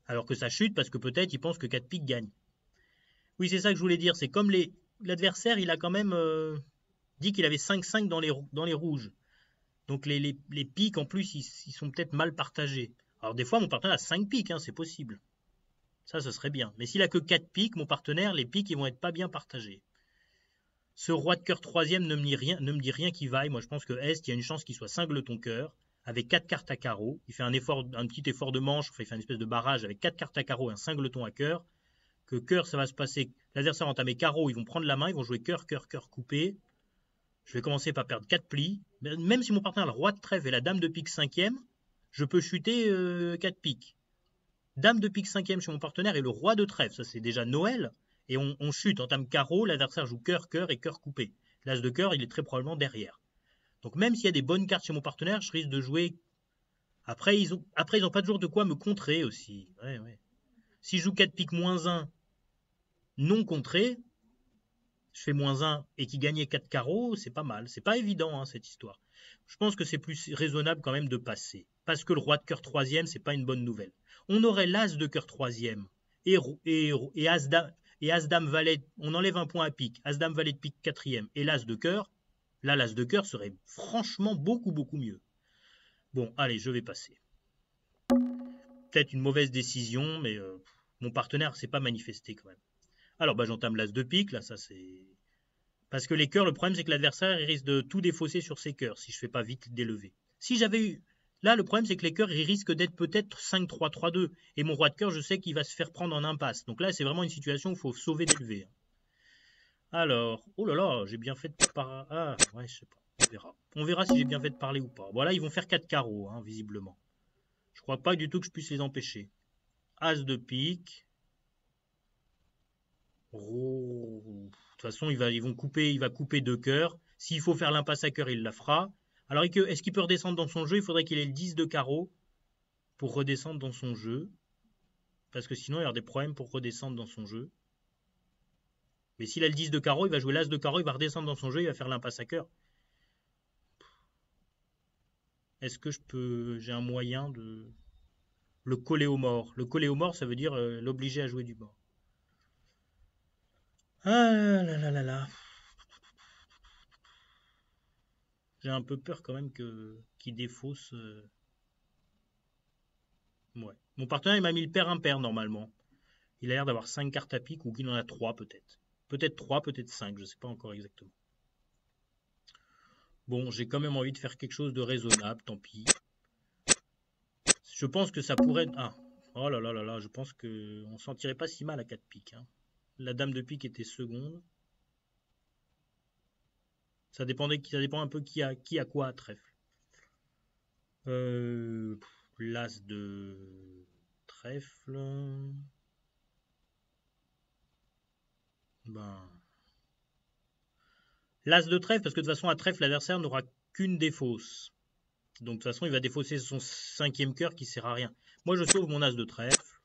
alors que ça chute parce que peut-être il pense que 4 piques gagnent. Oui, c'est ça que je voulais dire. C'est comme l'adversaire, il a quand même dit qu'il avait 5-5 dans les rouges. Donc les piques, en plus, ils sont peut-être mal partagés. Alors des fois, mon partenaire a 5 piques, hein, c'est possible. Ça, ce serait bien. Mais s'il a que 4 piques, mon partenaire, les piques, ils vont être pas bien partagés. Ce roi de cœur troisième ne me dit rien qui vaille. Moi, je pense que Est, il y a une chance qu'il soit cingleton cœur, avec 4 cartes à carreau. Il fait un petit effort de manche, il fait une espèce de barrage avec 4 cartes à carreau et un cingleton à cœur. Que cœur, ça va se passer. L'adversaire va entamer carreau, ils vont prendre la main, ils vont jouer cœur, cœur, cœur coupé. Je vais commencer par perdre 4 plis. Même si mon partenaire a le roi de trèfle et la dame de pique cinquième, je peux chuter 4 piques. Dame de pique cinquième chez mon partenaire et le roi de trèfle. Ça, c'est déjà Noël. Et on chute, entame carreau, l'adversaire joue cœur, cœur et cœur coupé. L'as de cœur, il est très probablement derrière. Donc même s'il y a des bonnes cartes chez mon partenaire, je risque de jouer... Après, ils ont pas toujours de quoi me contrer aussi. Ouais, ouais. Si je joue 4 piques -1, non contré, je fais -1 et qui gagnait 4 carreaux, c'est pas mal. C'est pas évident, hein, cette histoire. Je pense que c'est plus raisonnable quand même de passer. Parce que le roi de cœur troisième, c'est pas une bonne nouvelle. On aurait l'as de cœur troisième et as-dame valet, on enlève un point à pique, as-dame valet de pique quatrième et l'as de cœur. Là, l'as de cœur serait franchement beaucoup, beaucoup mieux. Bon, allez, je vais passer. Peut-être une mauvaise décision, mais mon partenaire s'est pas manifesté quand même. Alors, bah, j'entame l'as de pique, là, ça c'est... Parce que les cœurs, le problème c'est que l'adversaire il risque de tout défausser sur ses cœurs si je fais pas vite d'élever. Si j'avais eu Là, le problème, c'est que les cœurs, ils risquent d'être peut-être 5-3-3-2. Et mon roi de cœur, je sais qu'il va se faire prendre en impasse. Donc là, c'est vraiment une situation où il faut sauver d'élever. Alors, oh là là, j'ai bien fait de parler. Ah, ouais, je sais pas. On verra. On verra si j'ai bien fait de parler ou pas. Voilà, ils vont faire 4 carreaux, hein, visiblement. Je crois pas du tout que je puisse les empêcher. As de pique. Oh. De toute façon, il va couper 2 cœurs. S'il faut faire l'impasse à cœur, il la fera. Alors, est-ce qu'il peut redescendre dans son jeu? Il faudrait qu'il ait le 10 de carreau pour redescendre dans son jeu. Parce que sinon, il y aura des problèmes pour redescendre dans son jeu. Mais s'il a le 10 de carreau, il va jouer l'as de carreau, il va redescendre dans son jeu, il va faire l'impasse à cœur. Est-ce que j'ai un moyen de le coller au mort? Le coller au mort, ça veut dire l'obliger à jouer du mort. Ah là là là là. J'ai un peu peur quand même qu'il défausse. Ouais. Mon partenaire, il m'a mis le pair impair normalement. Il a l'air d'avoir 5 cartes à pique ou qu'il en a 3 peut-être. Peut-être 3, peut-être 5, je ne sais pas encore exactement. Bon, j'ai quand même envie de faire quelque chose de raisonnable, tant pis. Je pense que ça pourrait... Ah, oh là là là là, je pense qu'on s'en tirait pas si mal à 4 piques. Hein. La dame de pique était seconde. Ça dépend un peu qui a quoi à trèfle. L'as de trèfle. Ben... L'as de trèfle, parce que de toute façon, à trèfle, l'adversaire n'aura qu'une défausse. Donc, de toute façon, il va défausser son 5e cœur qui sert à rien. Moi, je sauve mon as de trèfle,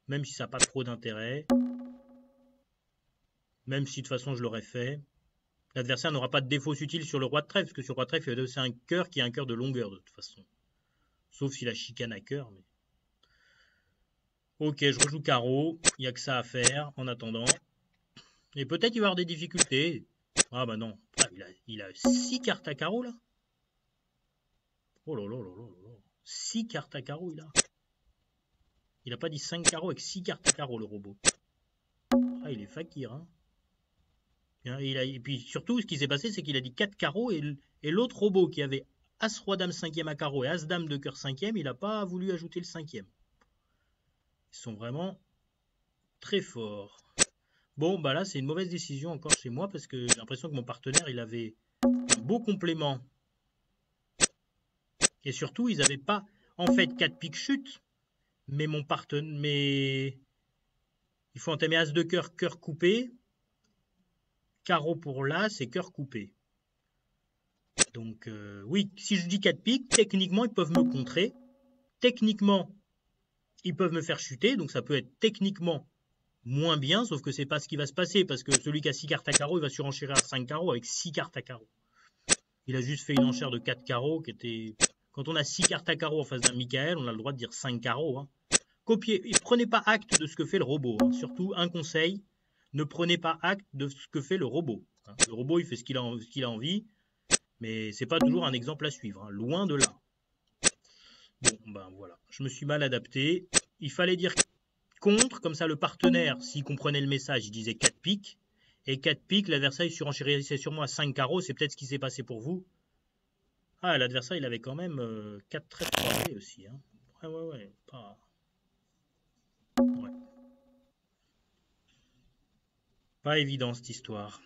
même si ça n'a pas trop d'intérêt. Même si, de toute façon, je l'aurais fait. L'adversaire n'aura pas de défausse utile sur le roi de trèfle, parce que sur le roi de trèfle, il va défausser un cœur qui a un cœur de longueur, de toute façon. Sauf si la chicane à cœur. Mais... Ok, je rejoue carreau. Il n'y a que ça à faire, en attendant. Et peut-être il va y avoir des difficultés. Ah bah non. Ah, il a 6 cartes à carreau, là. Oh là là là là là. 6 cartes à carreau, il a. Il a pas dit 5 carreaux avec 6 cartes à carreau, le robot. Ah, il est fakir, hein. Et puis surtout, ce qui s'est passé, c'est qu'il a dit 4 carreaux et l'autre robot qui avait As, Roi, Dame 5e à carreau et As, Dame de cœur 5e, il n'a pas voulu ajouter le 5e. Ils sont vraiment très forts. Bon, bah là, c'est une mauvaise décision encore chez moi parce que j'ai l'impression que mon partenaire, il avait un beau complément. Et surtout, ils n'avaient pas, en fait, 4 piques chute, mais mon partenaire, il faut entamer As de cœur, cœur coupé, carreau pour l'As et cœur coupé. Donc, oui, si je dis 4 piques, techniquement, ils peuvent me contrer. Techniquement, ils peuvent me faire chuter, donc ça peut être techniquement moins bien, sauf que c'est pas ce qui va se passer, parce que celui qui a 6 cartes à carreau, il va surenchérir à 5 carreaux avec 6 cartes à carreau. Il a juste fait une enchère de 4 carreaux qui était... Quand on a 6 cartes à carreau en face d'un Michael, on a le droit de dire 5 carreaux. Hein. Copiez, et prenez pas acte de ce que fait le robot. Hein. Surtout, un conseil, ne prenez pas acte de ce que fait le robot. Hein. Le robot, il fait ce qu'il a envie, mais c'est pas toujours un exemple à suivre. Hein. Loin de là. Bon, ben voilà, je me suis mal adapté. Il fallait dire contre, comme ça le partenaire, s'il comprenait le message, il disait 4 piques. Et 4 piques, l'adversaire il surenchérissait sûrement à 5 carreaux, c'est peut-être ce qui s'est passé pour vous. Ah, l'adversaire il avait quand même 4 traits croisés aussi. Hein. Ouais, pas... Ouais. Pas évident cette histoire.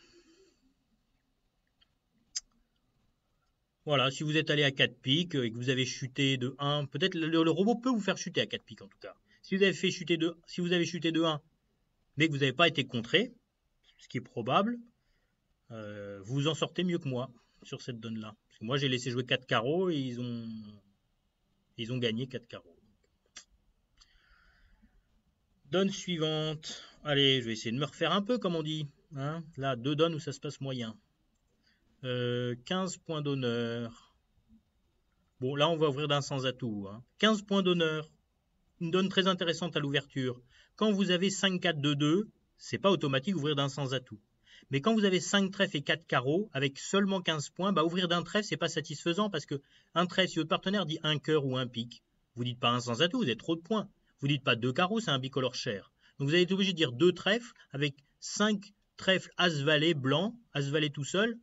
Voilà, si vous êtes allé à 4 piques et que vous avez chuté de 1, peut-être le robot peut vous faire chuter à 4 piques en tout cas. Si vous avez chuté de 1, mais que vous n'avez pas été contré, ce qui est probable, vous vous en sortez mieux que moi sur cette donne-là. Parce que moi, j'ai laissé jouer 4 carreaux et ils ont gagné 4 carreaux. Donne suivante. Allez, je vais essayer de me refaire un peu, comme on dit. Hein, là, 2 donnes où ça se passe moyen. 15 points d'honneur. Bon, là, on va ouvrir d'un sans atout. Hein. 15 points d'honneur. Une donne très intéressante à l'ouverture. Quand vous avez 5, 4, 2, 2, c'est pas automatique ouvrir d'un sans atout. Mais quand vous avez 5 trèfles et 4 carreaux, avec seulement 15 points, bah ouvrir d'un trèfle, c'est pas satisfaisant parce que un trèfle, si votre partenaire dit un cœur ou un pique, vous dites pas un sans atout, vous avez trop de points. Vous dites pas 2 carreaux, c'est un bicolore cher. Donc vous allez être obligé de dire 2 trèfles avec 5 trèfles as-valet blanc, as-valet tout seul.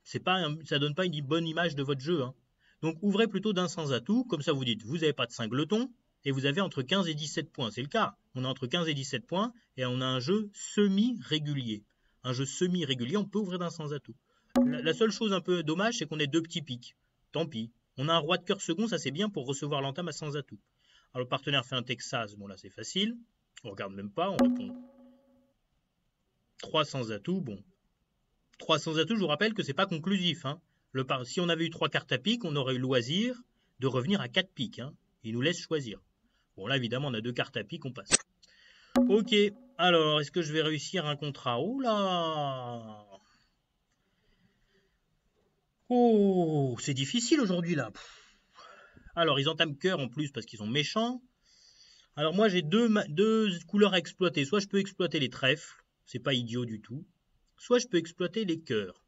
Ça donne pas une bonne image de votre jeu. Hein. Donc ouvrez plutôt d'un sans atout, comme ça vous dites, vous n'avez pas de singleton, et vous avez entre 15 et 17 points. C'est le cas. On a entre 15 et 17 points, et on a un jeu semi-régulier. Un jeu semi-régulier, on peut ouvrir d'un sans atout. La seule chose un peu dommage, c'est qu'on ait deux petits pics. Tant pis. On a un roi de cœur second, ça c'est bien pour recevoir l'entame à sans atout. Alors le partenaire fait un Texas, bon là c'est facile. On regarde même pas, on répond 3 sans atout, bon. 3 sans atout, je vous rappelle que c'est pas conclusif. Hein. Si on avait eu 3 cartes à pique, on aurait eu le loisir de revenir à 4 piques. Hein. Il nous laisse choisir. Bon là évidemment on a 2 cartes à pique, on passe. Ok, alors est-ce que je vais réussir un contrat? Oh là! Oh, c'est difficile aujourd'hui là. Alors ils entament cœur en plus parce qu'ils sont méchants. Alors moi j'ai deux couleurs à exploiter. Soit je peux exploiter les trèfles, c'est pas idiot du tout. Soit je peux exploiter les cœurs.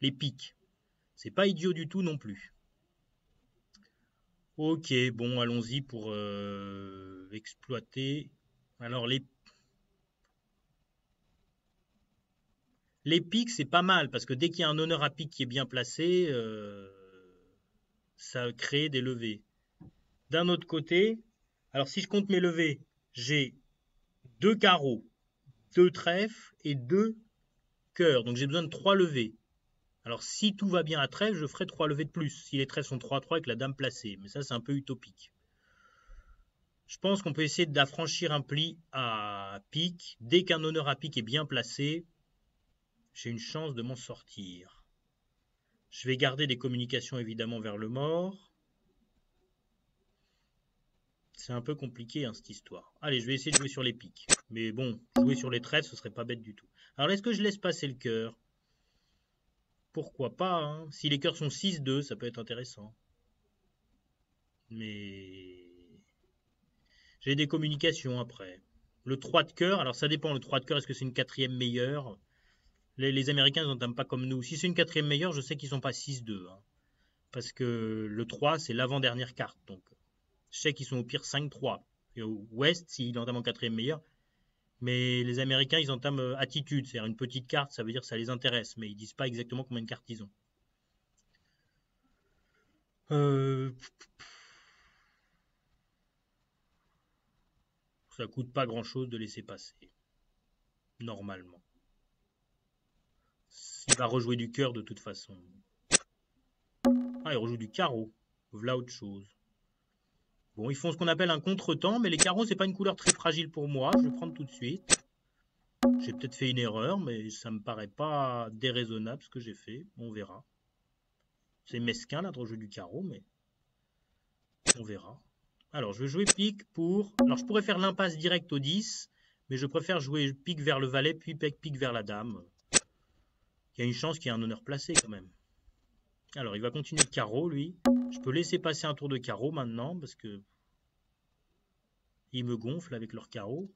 Les piques. C'est pas idiot du tout non plus. Ok, bon, allons-y pour exploiter. Alors les piques, c'est pas mal parce que dès qu'il y a un honneur à pique qui est bien placé, ça crée des levées. D'un autre côté, alors si je compte mes levées, j'ai 2 carreaux, 2 trèfles et 2 cœurs. Donc j'ai besoin de 3 levées. Alors si tout va bien à trèfle, je ferai 3 levées de plus. Si les trèfles sont 3-3 avec la dame placée. Mais ça, c'est un peu utopique. Je pense qu'on peut essayer d'affranchir un pli à pique. Dès qu'un honneur à pique est bien placé, j'ai une chance de m'en sortir. Je vais garder des communications évidemment vers le mort. C'est un peu compliqué hein, cette histoire. Allez, je vais essayer de jouer sur les piques. Mais bon, jouer sur les trèfles, ce serait pas bête du tout. Alors est-ce que je laisse passer le cœur? Pourquoi pas hein. Si les cœurs sont 6-2, ça peut être intéressant. Mais j'ai des communications après. Le 3 de cœur, alors ça dépend, le 3 de cœur, est-ce que c'est une quatrième meilleure? Les Américains, ils n'entament pas comme nous. Si c'est une quatrième meilleure, je sais qu'ils sont pas 6-2. Hein, parce que le 3, c'est l'avant-dernière carte. Donc, je sais qu'ils sont au pire 5-3. Et au Ouest, s'ils entament en quatrième meilleure. Mais les Américains, ils entament attitude. C'est-à-dire une petite carte, ça veut dire que ça les intéresse. Mais ils disent pas exactement combien de cartes ils ont. Ça coûte pas grand-chose de laisser passer. Normalement. Il va rejouer du cœur de toute façon. Ah, il rejoue du carreau. Voilà autre chose. Bon, ils font ce qu'on appelle un contretemps, mais les carreaux, c'est pas une couleur très fragile pour moi. Je vais prendre tout de suite. J'ai peut-être fait une erreur, mais ça me paraît pas déraisonnable ce que j'ai fait. On verra. C'est mesquin là de rejouer du carreau, mais on verra. Alors, je vais jouer pique pour... Alors, je pourrais faire l'impasse directe au 10, mais je préfère jouer pique vers le valet, puis pique vers la dame. Il y a une chance qu'il y ait un honneur placé quand même. Alors, il va continuer le carreau, lui. Je peux laisser passer un tour de carreau maintenant, parce que... ils me gonflent avec leur carreau.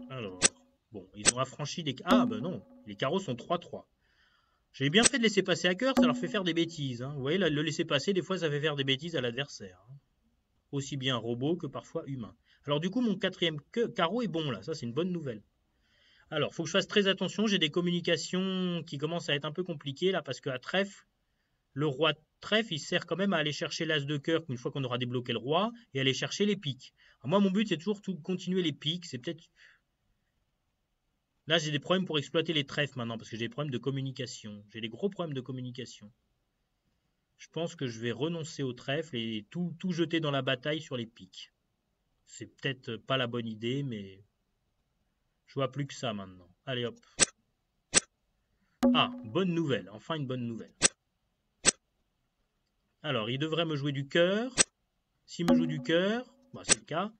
Alors, bon, ils ont affranchi des... Ah, ben non, les carreaux sont 3-3. J'ai bien fait de laisser passer à cœur, ça leur fait faire des bêtises. Hein. Vous voyez, là, le laisser passer, des fois, ça fait faire des bêtises à l'adversaire. Hein. Aussi bien robot que parfois humain. Alors du coup, mon quatrième carreau est bon, là. Ça, c'est une bonne nouvelle. Alors, il faut que je fasse très attention. J'ai des communications qui commencent à être un peu compliquées, là, parce qu'à trèfle, le roi de trèfle, il sert quand même à aller chercher l'as de cœur une fois qu'on aura débloqué le roi, et aller chercher les piques. Alors, moi, mon but, c'est toujours de continuer les piques. C'est peut-être... Là, j'ai des problèmes pour exploiter les trèfles maintenant, parce que j'ai des problèmes de communication. J'ai des gros problèmes de communication. Je pense que je vais renoncer au trèfle et tout jeter dans la bataille sur les piques. C'est peut-être pas la bonne idée, mais je vois plus que ça maintenant. Allez hop. Ah, bonne nouvelle, enfin une bonne nouvelle. Alors, il devrait me jouer du cœur. S'il me joue du cœur, bah, c'est le cas.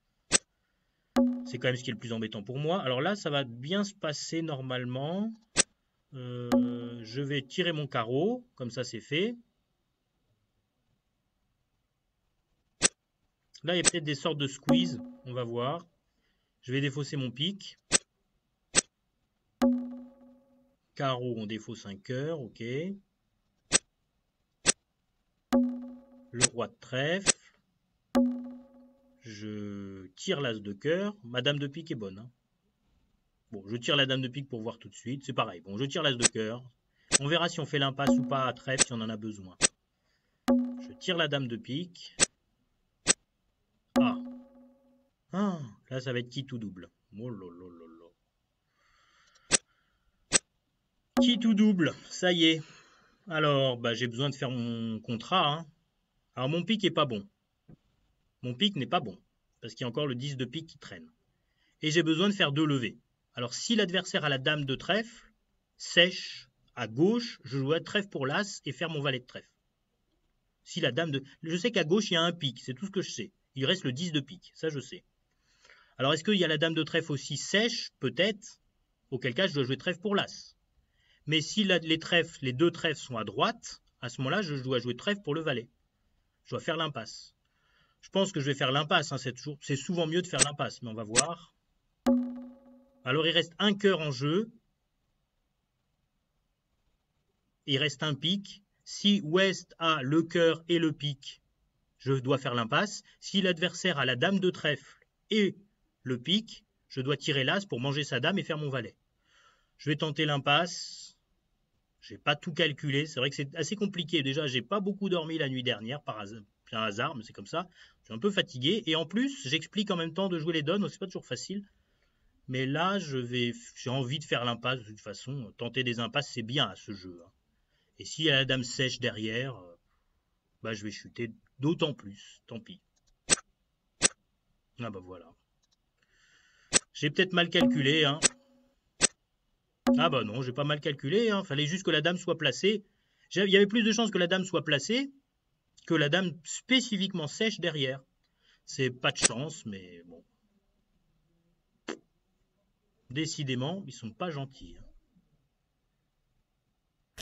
C'est quand même ce qui est le plus embêtant pour moi. Alors là, ça va bien se passer normalement. Je vais tirer mon carreau, comme ça c'est fait. Là, il y a peut-être des sortes de squeeze, on va voir. Je vais défausser mon pic. Carreau, on défausse un cœur, ok. Le roi de trèfle. Je tire l'as de cœur. Madame de pique est bonne. Hein. Bon, je tire la dame de pique pour voir tout de suite. C'est pareil. Bon, je tire l'as de cœur. On verra si on fait l'impasse ou pas à trèfle, si on en a besoin. Je tire la dame de pique. Ah. Ah, là, ça va être qui tout double. Oh là là là là. Qui tout double, ça y est. Alors, bah, j'ai besoin de faire mon contrat. Hein. Alors, mon pique est pas bon. Mon pique n'est pas bon. Parce qu'il y a encore le 10 de pique qui traîne. Et j'ai besoin de faire 2 levées. Alors, si l'adversaire a la dame de trèfle, sèche, à gauche, je joue à trèfle pour l'as et faire mon valet de trèfle. Si la dame de... Je sais qu'à gauche, il y a un pique, c'est tout ce que je sais. Il reste le 10 de pique, ça je sais. Alors, est-ce qu'il y a la dame de trèfle aussi sèche? Peut-être. Auquel cas, je dois jouer trèfle pour l'as. Mais si les deux trèfles sont à droite, à ce moment-là, je dois jouer trèfle pour le valet. Je dois faire l'impasse. Je pense que je vais faire l'impasse. Hein, c'est souvent mieux de faire l'impasse, mais on va voir. Alors, il reste un cœur en jeu. Il reste un pique. Si Ouest a le cœur et le pique, je dois faire l'impasse. Si l'adversaire a la dame de trèfle et le pique, je dois tirer l'as pour manger sa dame et faire mon valet. Je vais tenter l'impasse. Je n'ai pas tout calculé. C'est vrai que c'est assez compliqué. Déjà, j'ai pas beaucoup dormi la nuit dernière par plein hasard, mais c'est comme ça. Je suis un peu fatigué. Et en plus, j'explique en même temps de jouer les donnes. C'est pas toujours facile. Mais là, j'ai envie de faire l'impasse de toute façon. Tenter des impasses, c'est bien à ce jeu. Hein. Et s'il y a la dame sèche derrière, bah, je vais chuter d'autant plus. Tant pis. Ah bah voilà. J'ai peut-être mal calculé. Hein. Ah bah non, j'ai pas mal calculé. Hein. Fallait juste que la dame soit placée. Il y avait plus de chances que la dame soit placée que la dame spécifiquement sèche derrière. C'est pas de chance, mais bon. Décidément, ils sont pas gentils. Hein.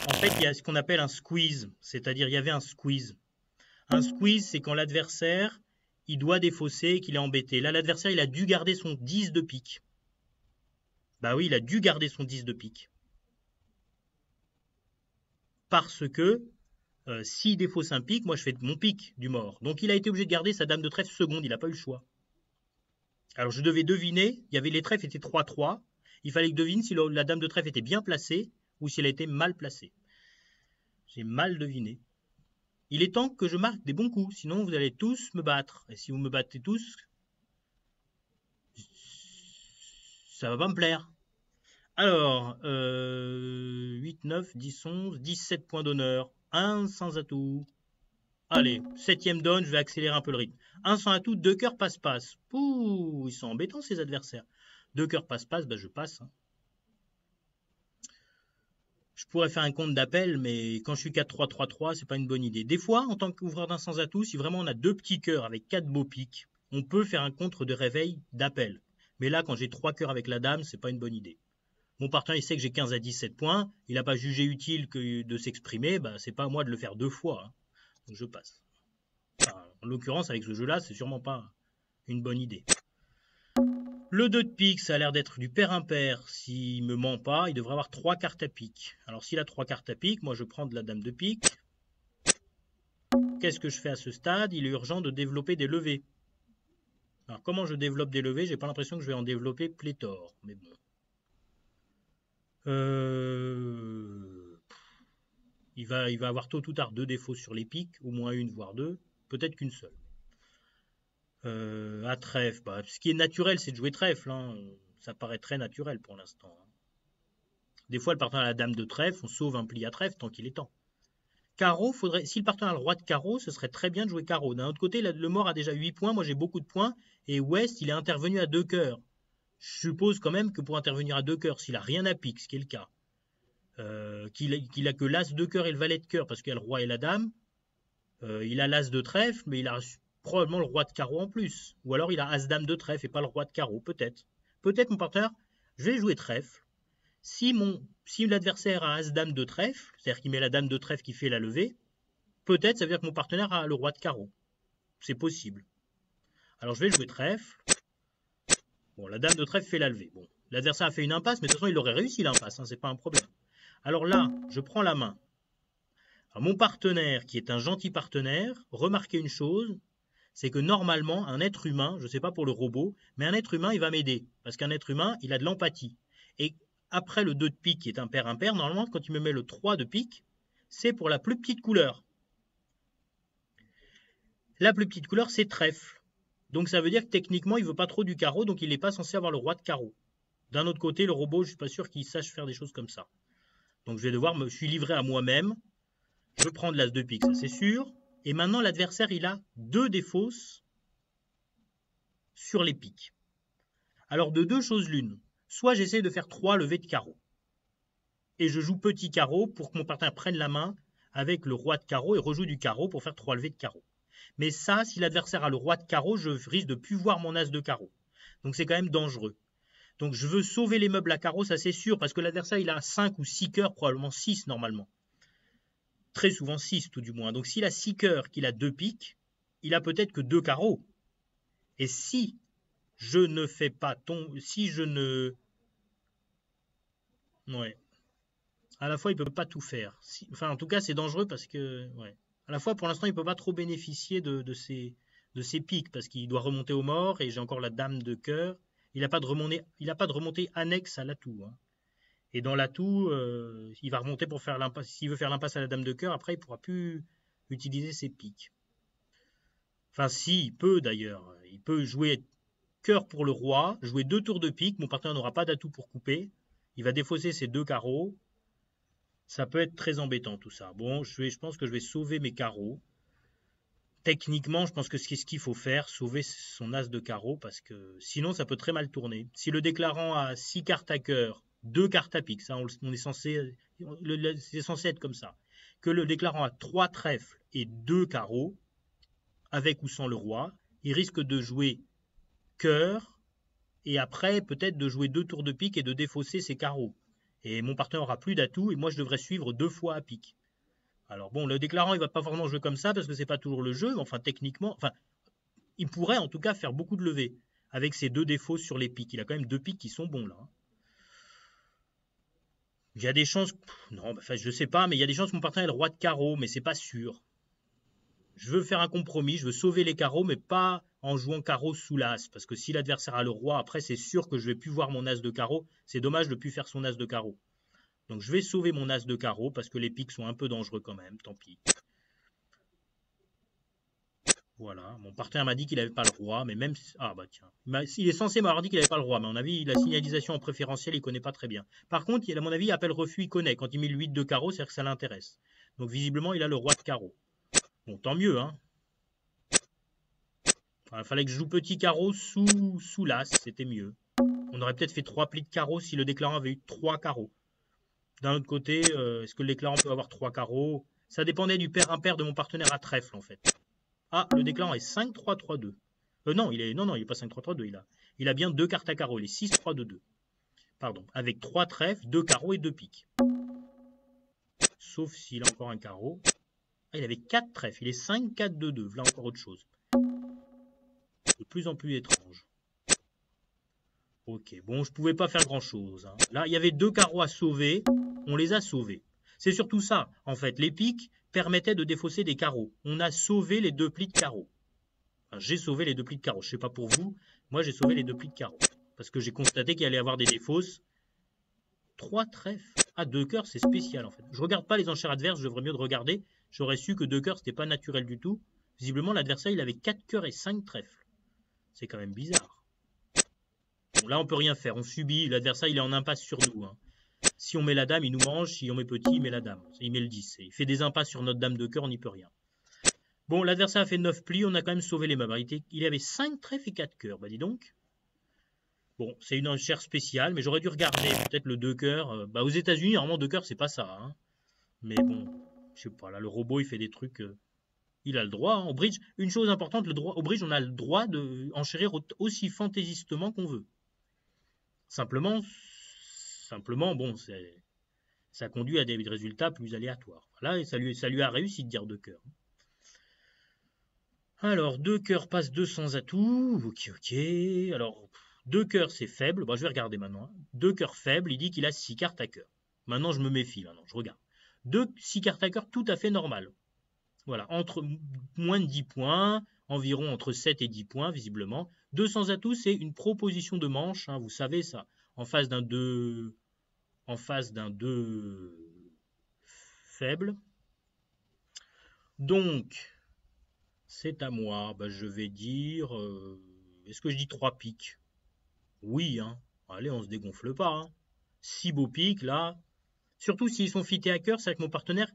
En fait, il y a ce qu'on appelle un squeeze, c'est-à-dire il y avait un squeeze. Un squeeze, c'est quand l'adversaire, il doit défausser, qu'il est embêté. Là, l'adversaire, il a dû garder son 10 de pique. Bah oui, il a dû garder son 10 de pique. Parce que s'il défausse un pique, moi je fais mon pique du mort. Donc il a été obligé de garder sa dame de trèfle seconde, il n'a pas eu le choix. Alors je devais deviner, les trèfles étaient 3-3. Il fallait que je devine si la dame de trèfle était bien placée ou si elle était mal placée. J'ai mal deviné. Il est temps que je marque des bons coups, sinon vous allez tous me battre. Et si vous me battez tous, ça va pas me plaire. Alors, 8, 9, 10, 11, 17 points d'honneur. 1 sans atout. Allez, 7ème donne, je vais accélérer un peu le rythme. 1 sans atout, 2 cœurs passe-passe. Ouh, ils sont embêtants ces adversaires. 2 cœurs passe-passe, bah, je passe. Hein. Je pourrais faire un compte d'appel, mais quand je suis 4-3-3-3, c'est pas une bonne idée. Des fois, en tant qu'ouvreur d'un sans atout, si vraiment on a 2 petits cœurs avec 4 beaux piques, on peut faire un contre de réveil d'appel. Mais là, quand j'ai 3 cœurs avec la dame, c'est pas une bonne idée. Mon partenaire, il sait que j'ai 15 à 17 points. Il n'a pas jugé utile que de s'exprimer. Bah, c'est pas à moi de le faire 2 fois. Hein. Donc je passe. Enfin, en l'occurrence, avec ce jeu-là, c'est sûrement pas une bonne idée. Le 2 de pique, ça a l'air d'être du pair impair. S'il me ment pas, il devrait avoir 3 cartes à pique. Alors s'il a 3 cartes à pique, moi je prends de la dame de pique. Qu'est-ce que je fais à ce stade? Il est urgent de développer des levées. Alors comment je développe des levées? J'ai pas l'impression que je vais en développer pléthore. Mais bon. Il va avoir tôt ou tard 2 défauts sur les piques, au moins une, voire 2, peut-être qu'une seule. À trèfle, bah, ce qui est naturel, c'est de jouer trèfle. Hein. Ça paraît très naturel pour l'instant. Hein. Des fois, le partenaire a la dame de trèfle, on sauve un pli à trèfle tant qu'il est temps. Carreau, si le partenaire a le roi de carreau, ce serait très bien de jouer carreau. D'un autre côté, le mort a déjà 8 points, moi j'ai beaucoup de points, et Ouest, il est intervenu à 2 cœurs. Je suppose quand même que pour intervenir à 2 cœurs, s'il a rien à pique, ce qui est le cas, qu'il a que l'as de cœur et le valet de cœur, parce qu'il y a le roi et la dame, il a l'as de trèfle, mais il a probablement le roi de carreau en plus. Ou alors il a as-dame de trèfle et pas le roi de carreau, peut-être. Peut-être mon partenaire, je vais jouer trèfle. Si l'adversaire a as-dame de trèfle, c'est-à-dire qu'il met la dame de trèfle qui fait la levée, peut-être ça veut dire que mon partenaire a le roi de carreau. C'est possible. Alors je vais jouer trèfle. Bon, la dame de trèfle fait la levée. Bon, l'adversaire a fait une impasse, mais de toute façon il aurait réussi l'impasse, hein, c'est pas un problème. Alors là, je prends la main. Alors, mon partenaire, qui est un gentil partenaire, remarquez une chose, c'est que normalement, un être humain, je ne sais pas pour le robot, mais un être humain, il va m'aider. Parce qu'un être humain, il a de l'empathie. Et après le 2 de pique qui est impair, normalement, quand il me met le 3 de pique, c'est pour la plus petite couleur. La plus petite couleur, c'est trèfle. Donc ça veut dire que techniquement, il ne veut pas trop du carreau, donc il n'est pas censé avoir le roi de carreau. D'un autre côté, le robot, je ne suis pas sûr qu'il sache faire des choses comme ça. Donc je vais devoir je suis livré à moi-même. Je prends de l'as de pique, ça c'est sûr. Et maintenant, l'adversaire, il a 2 défausses sur les piques. Alors de deux choses l'une. Soit j'essaie de faire 3 levées de carreau. Et je joue petit carreau pour que mon partenaire prenne la main avec le roi de carreau et rejoue du carreau pour faire 3 levées de carreau. Mais ça, si l'adversaire a le roi de carreau, je risque de ne plus voir mon as de carreau. Donc c'est quand même dangereux. Donc je veux sauver les meubles à carreau, ça c'est sûr, parce que l'adversaire il a 5 ou 6 cœurs, probablement 6 normalement. Très souvent 6 tout du moins. Donc s'il a 6 cœurs, qu'il a 2 piques, il a peut-être que 2 carreaux. Et si je ne fais pas si je ne... Ouais. À la fois il ne peut pas tout faire. Enfin en tout cas c'est dangereux parce que... Ouais. À la fois pour l'instant il ne peut pas trop bénéficier de ses piques, parce qu'il doit remonter au mort, et j'ai encore la dame de cœur. Il n'a pas de remontée annexe à l'atout. Hein. Et dans l'atout, il va remonter pour faire l'impasse. S'il veut faire l'impasse à la dame de cœur, après, il ne pourra plus utiliser ses piques. Enfin, si, il peut d'ailleurs. Il peut jouer cœur pour le roi, jouer 2 tours de pique. Mon partenaire n'aura pas d'atout pour couper. Il va défausser ses 2 carreaux. Ça peut être très embêtant tout ça. Bon, je pense que je vais sauver mes carreaux. Techniquement, je pense que c'est ce qu'il faut faire, sauver son as de carreau, parce que sinon ça peut très mal tourner. Si le déclarant a 6 cartes à cœur, 2 cartes à pique, ça on est censé, c'est censé être comme ça. Que le déclarant a 3 trèfles et 2 carreaux, avec ou sans le roi, il risque de jouer cœur, et après peut-être de jouer 2 tours de pique et de défausser ses carreaux. Et mon partenaire aura plus d'atout, et moi je devrais suivre 2 fois à pique. Alors bon, le déclarant, il va pas vraiment jouer comme ça parce que c'est pas toujours le jeu, mais enfin techniquement, il pourrait en tout cas faire beaucoup de levées avec ses 2 défauts sur les piques. Il a quand même 2 piques qui sont bons là. Il y a des chances, non, je sais pas, mais il y a des chances que mon partenaire ait le roi de carreau, mais c'est pas sûr. Je veux faire un compromis, je veux sauver les carreaux, mais pas en jouant carreau sous l'as, parce que si l'adversaire a le roi, après c'est sûr que je vais plus voir mon as de carreau. C'est dommage de plus faire son as de carreau. Donc je vais sauver mon as de carreau parce que les piques sont un peu dangereux quand même, tant pis. Voilà, mon partenaire m'a dit qu'il n'avait pas le roi, mais même... Ah bah tiens, il est censé m'avoir dit qu'il n'avait pas le roi, mais à mon avis, la signalisation en préférentiel, il ne connaît pas très bien. Par contre, à mon avis, appel refus, il connaît. Quand il met le 8 de carreau, c'est-à-dire que ça l'intéresse. Donc visiblement, il a le roi de carreau. Bon, tant mieux, hein. Il fallait que je joue petit carreau sous l'as, c'était mieux. On aurait peut-être fait 3 plis de carreau si le déclarant avait eu 3 carreaux. D'un autre côté, est-ce que le déclarant peut avoir 3 carreaux? Ça dépendait du pair impair de mon partenaire à trèfle, en fait. Ah, le déclarant est 5-3-3-2. Non, il est pas 5-3-3-2, il a bien 2 cartes à carreau, il est 6-3-2-2. Pardon, avec 3 trèfles, 2 carreaux et 2 piques. Sauf s'il a encore un carreau. Ah, il avait 4 trèfles, il est 5-4-2-2, voilà encore autre chose. De plus en plus étrange. Ok, bon, je pouvais pas faire grand chose. Hein. Là, il y avait 2 carreaux à sauver, on les a sauvés. C'est surtout ça, en fait, les piques permettaient de défausser des carreaux. On a sauvé les 2 plis de carreaux. Enfin, j'ai sauvé les 2 plis de carreaux. Je sais pas pour vous, moi j'ai sauvé les 2 plis de carreaux. Parce que j'ai constaté qu'il allait y avoir des défausses. 3 trèfles. Ah, 2 cœurs, c'est spécial en fait. Je regarde pas les enchères adverses, je devrais mieux de regarder. J'aurais su que 2 cœurs, c'était pas naturel du tout. Visiblement, l'adversaire, il avait 4 cœurs et 5 trèfles. C'est quand même bizarre. Bon, là, on peut rien faire. On subit. L'adversaire, il est en impasse sur nous. Hein. Si on met la dame, il nous mange. Si on met petit, il met la dame. Il met le 10. Il fait des impasses sur notre dame de cœur, on n'y peut rien. Bon, l'adversaire a fait 9 plis, on a quand même sauvé les meubles. Il avait 5 trèfles et 4 cœurs. Bah dis donc. Bon, c'est une enchère spéciale, mais j'aurais dû regarder peut-être le 2 cœurs. Aux États-Unis, normalement, 2 cœurs, c'est pas ça. Hein. Mais bon, je sais pas. Là, le robot, il fait des trucs. Il a le droit. Hein. Au bridge, une chose importante, au bridge, on a le droit de enchérir aussi fantaisistement qu'on veut. Simplement, bon, ça conduit à des résultats plus aléatoires. Là, ça lui a réussi de dire 2 cœurs. Alors, 2 cœurs passe 2 sans atout. Ok. Alors, 2 cœurs, c'est faible. Bon, je vais regarder maintenant. 2 cœurs faibles, il dit qu'il a 6 cartes à cœur. Maintenant, je me méfie. Maintenant, je regarde. 6 cartes à cœur, tout à fait normal. Voilà, entre moins de 10 points, environ entre 7 et 10 points, visiblement. 2 sans atout, c'est une proposition de manche. Hein, vous savez ça. en face d'un 2 faible. Donc, c'est à moi. Bah, je vais dire... est-ce que je dis 3 piques? Oui, hein. Allez, on se dégonfle pas. Hein. 6 beaux piques, là. Surtout s'ils sont fit et à cœur, c'est avec mon partenaire.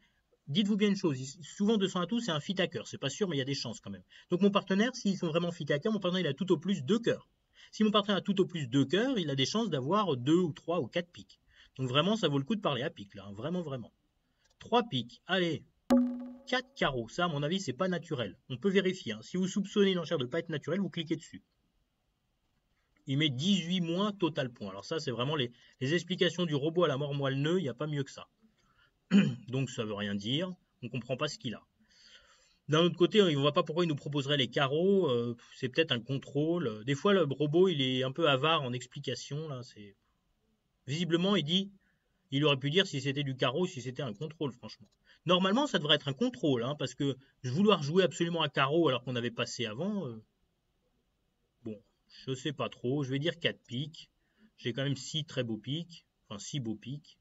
Dites-vous bien une chose, souvent 200 atouts, c'est un fit à cœur. C'est pas sûr, mais il y a des chances quand même. Donc mon partenaire, s'ils sont vraiment fit à cœur, mon partenaire, il a tout au plus 2 cœurs. Si mon partenaire a tout au plus 2 cœurs, il a des chances d'avoir 2 ou 3 ou 4 piques. Donc vraiment, ça vaut le coup de parler à pique, là. Hein. Vraiment, vraiment. 3 piques. Allez. 4 carreaux. Ça, à mon avis, c'est pas naturel. On peut vérifier. Hein. Si vous soupçonnez une enchère de pas être naturelle, vous cliquez dessus. Il met 18 moins total point. Alors ça, c'est vraiment les explications du robot à la mort moelle-neu. Il n'y a pas mieux que ça. Donc ça veut rien dire. On ne comprend pas ce qu'il a. D'un autre côté, on ne voit pas pourquoi il nous proposerait les carreaux. C'est peut-être un contrôle. Des fois, le robot, il est un peu avare en explication. Là, visiblement, il aurait pu dire si c'était du carreau, si c'était un contrôle, franchement. Normalement, ça devrait être un contrôle, hein, parce que vouloir jouer absolument à carreau alors qu'on avait passé avant, bon, je sais pas trop. Je vais dire 4 piques. J'ai quand même 6 très beaux piques, enfin 6 beaux piques.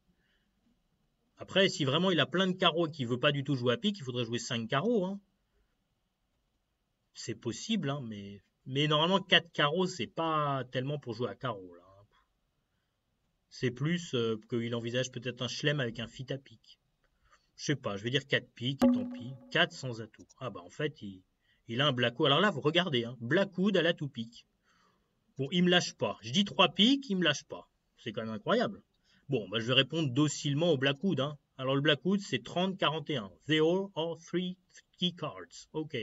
Après, si vraiment il a plein de carreaux et qu'il veut pas du tout jouer à pique, il faudrait jouer 5 carreaux. Hein. C'est possible, hein, mais normalement 4 carreaux, c'est pas tellement pour jouer à carreau. Là. C'est plus qu'il envisage peut-être un chelem avec un fit à pique. Je sais pas, je vais dire 4 piques et tant pis. 4 sans atout. Ah bah en fait, il a un Blackwood. Alors là, vous regardez, hein, Blackwood à la tout pique. Bon, il me lâche pas. Je dis 3 piques, il me lâche pas. C'est quand même incroyable. Bon, bah, je vais répondre docilement au Blackwood. Hein. Alors le Blackwood, c'est 30-41. They all are 3 key cards. Ok.